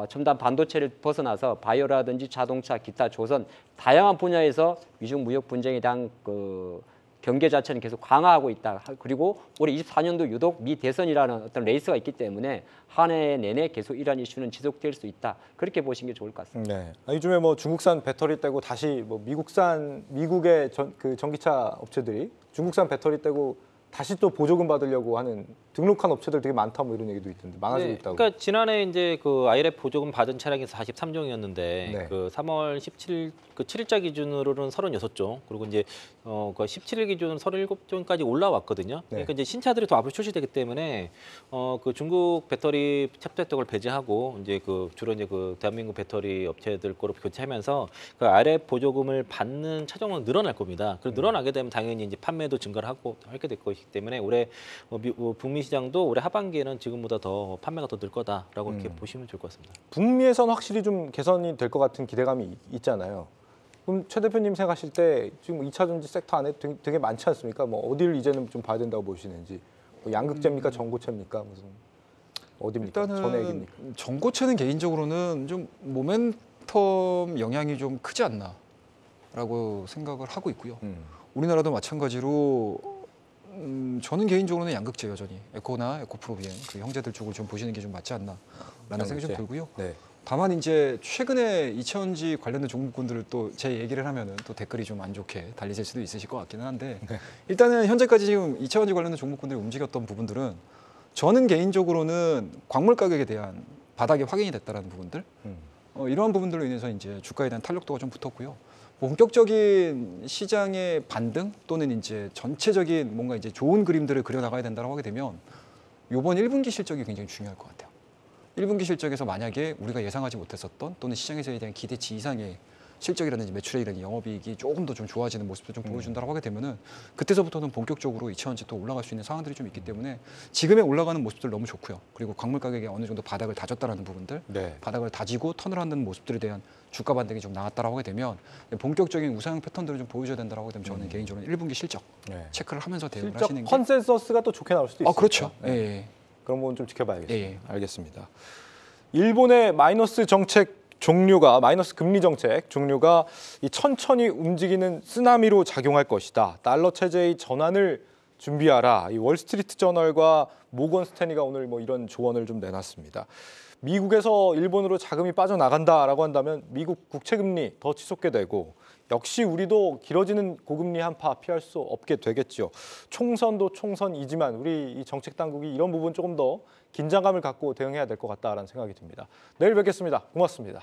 첨단 반도체를 벗어나서 바이오라든지 자동차, 기타 조선 다양한 분야에서 미중 무역 분쟁에 대한 그 경계 자체는 계속 강화하고 있다. 그리고 올해 24년도 유독 미 대선이라는 어떤 레이스가 있기 때문에 한 해 내내 계속 이러한 이슈는 지속될 수 있다. 그렇게 보시는 게 좋을 것 같습니다. 네. 요즘에 뭐 중국산 배터리 떼고 다시 뭐 미국의 그 전기차 업체들이 중국산 배터리 떼고 다시 또 보조금 받으려고 하는 등록한 업체들 되게 많다 뭐 이런 얘기도 있던데 망하지고 네, 있다고. 그러니까 지난해 이제 그 IRF 보조금 받은 차량이 43종이었는데 네. 그 3월 17일 그 7일자 기준으로는 36종 그리고 이제 그 17일 기준 37종까지 올라왔거든요. 네. 그러니까 이제 신차들이 더 앞으로 출시되기 때문에 그 중국 배터리 탑재력을 배제하고 이제 그 주로 이제 그 대한민국 배터리 업체들 거로 교체하면서 그 IRF 보조금을 받는 차종은 늘어날 겁니다. 그리고 늘어나게 되면 당연히 이제 판매도 증가를 하게 될 것이기 때문에 올해 북미 시장도 올해 하반기에는 지금보다 더 판매가 더 늘 거다라고 이렇게 보시면 좋을 것 같습니다. 북미에서는 확실히 좀 개선이 될 것 같은 기대감이 있잖아요. 그럼 최 대표님 생각하실 때 지금 2차 전지 섹터 안에 되게 많지 않습니까? 뭐 어디를 이제는 좀 봐야 된다고 보시는지 뭐 양극재입니까, 전고체입니까, 무슨 어디입니까? 일단은 전액입니까? 전고체는 개인적으로는 좀 모멘텀 영향이 좀 크지 않나라고 생각을 하고 있고요. 우리나라도 마찬가지로 저는 개인적으로는 양극재 여전히 에코나 에코프로비엔 그 형제들 쪽을 좀 보시는 게 좀 맞지 않나라는 생각이 좀 들고요. 네. 다만 이제 최근에 2차전지 관련된 종목군들을 또 제 얘기를 하면은 또 댓글이 좀 안 좋게 달리실 수도 있으실 것 같기는 한데 일단은 현재까지 지금 2차전지 관련된 종목군들이 움직였던 부분들은 저는 개인적으로는 광물 가격에 대한 바닥이 확인이 됐다라는 부분들 이러한 부분들로 인해서 이제 주가에 대한 탄력도가 좀 붙었고요. 본격적인 시장의 반등 또는 이제 전체적인 뭔가 이제 좋은 그림들을 그려 나가야 된다고 하게 되면 이번 1분기 실적이 굉장히 중요할 것 같아요. 1분기 실적에서 만약에 우리가 예상하지 못했었던 또는 시장에서에 대한 기대치 이상의 실적이라든지 매출액이라든지 영업이익이 조금 더 좀 좋아지는 모습도 좀 보여준다고 하게 되면은 그때서부터는 본격적으로 2천원치 또 올라갈 수 있는 상황들이 좀 있기 때문에 지금의 올라가는 모습들 너무 좋고요. 그리고 광물 가격이 어느 정도 바닥을 다졌다라는 부분들, 네. 바닥을 다지고 턴을 하는 모습들에 대한 주가 반등이 좀 나왔다라고 하게 되면 본격적인 우상향 패턴들을 좀 보여줘야 된다라고 하게 되면 저는 개인적으로 1분기 실적 네. 체크를 하면서 대응을 실적 하시는 게 컨센서스가 또 좋게 나올 수도 있어요. 그렇죠. 예. 그런 부분 좀 지켜봐야겠습니다. 예. 알겠습니다. 일본의 마이너스 정책 종류가 마이너스 금리 정책 종류가 이 천천히 움직이는 쓰나미로 작용할 것이다. 달러 체제의 전환을 준비하라. 이 월스트리트 저널과 모건 스탠리가 오늘 뭐 이런 조언을 좀 내놨습니다. 미국에서 일본으로 자금이 빠져나간다라고 한다면 미국 국채 금리 더 치솟게 되고 역시 우리도 길어지는 고금리 한파 피할 수 없게 되겠죠. 총선도 총선이지만 우리 이 정책 당국이 이런 부분 조금 더 긴장감을 갖고 대응해야 될 것 같다라는 생각이 듭니다. 내일 뵙겠습니다. 고맙습니다.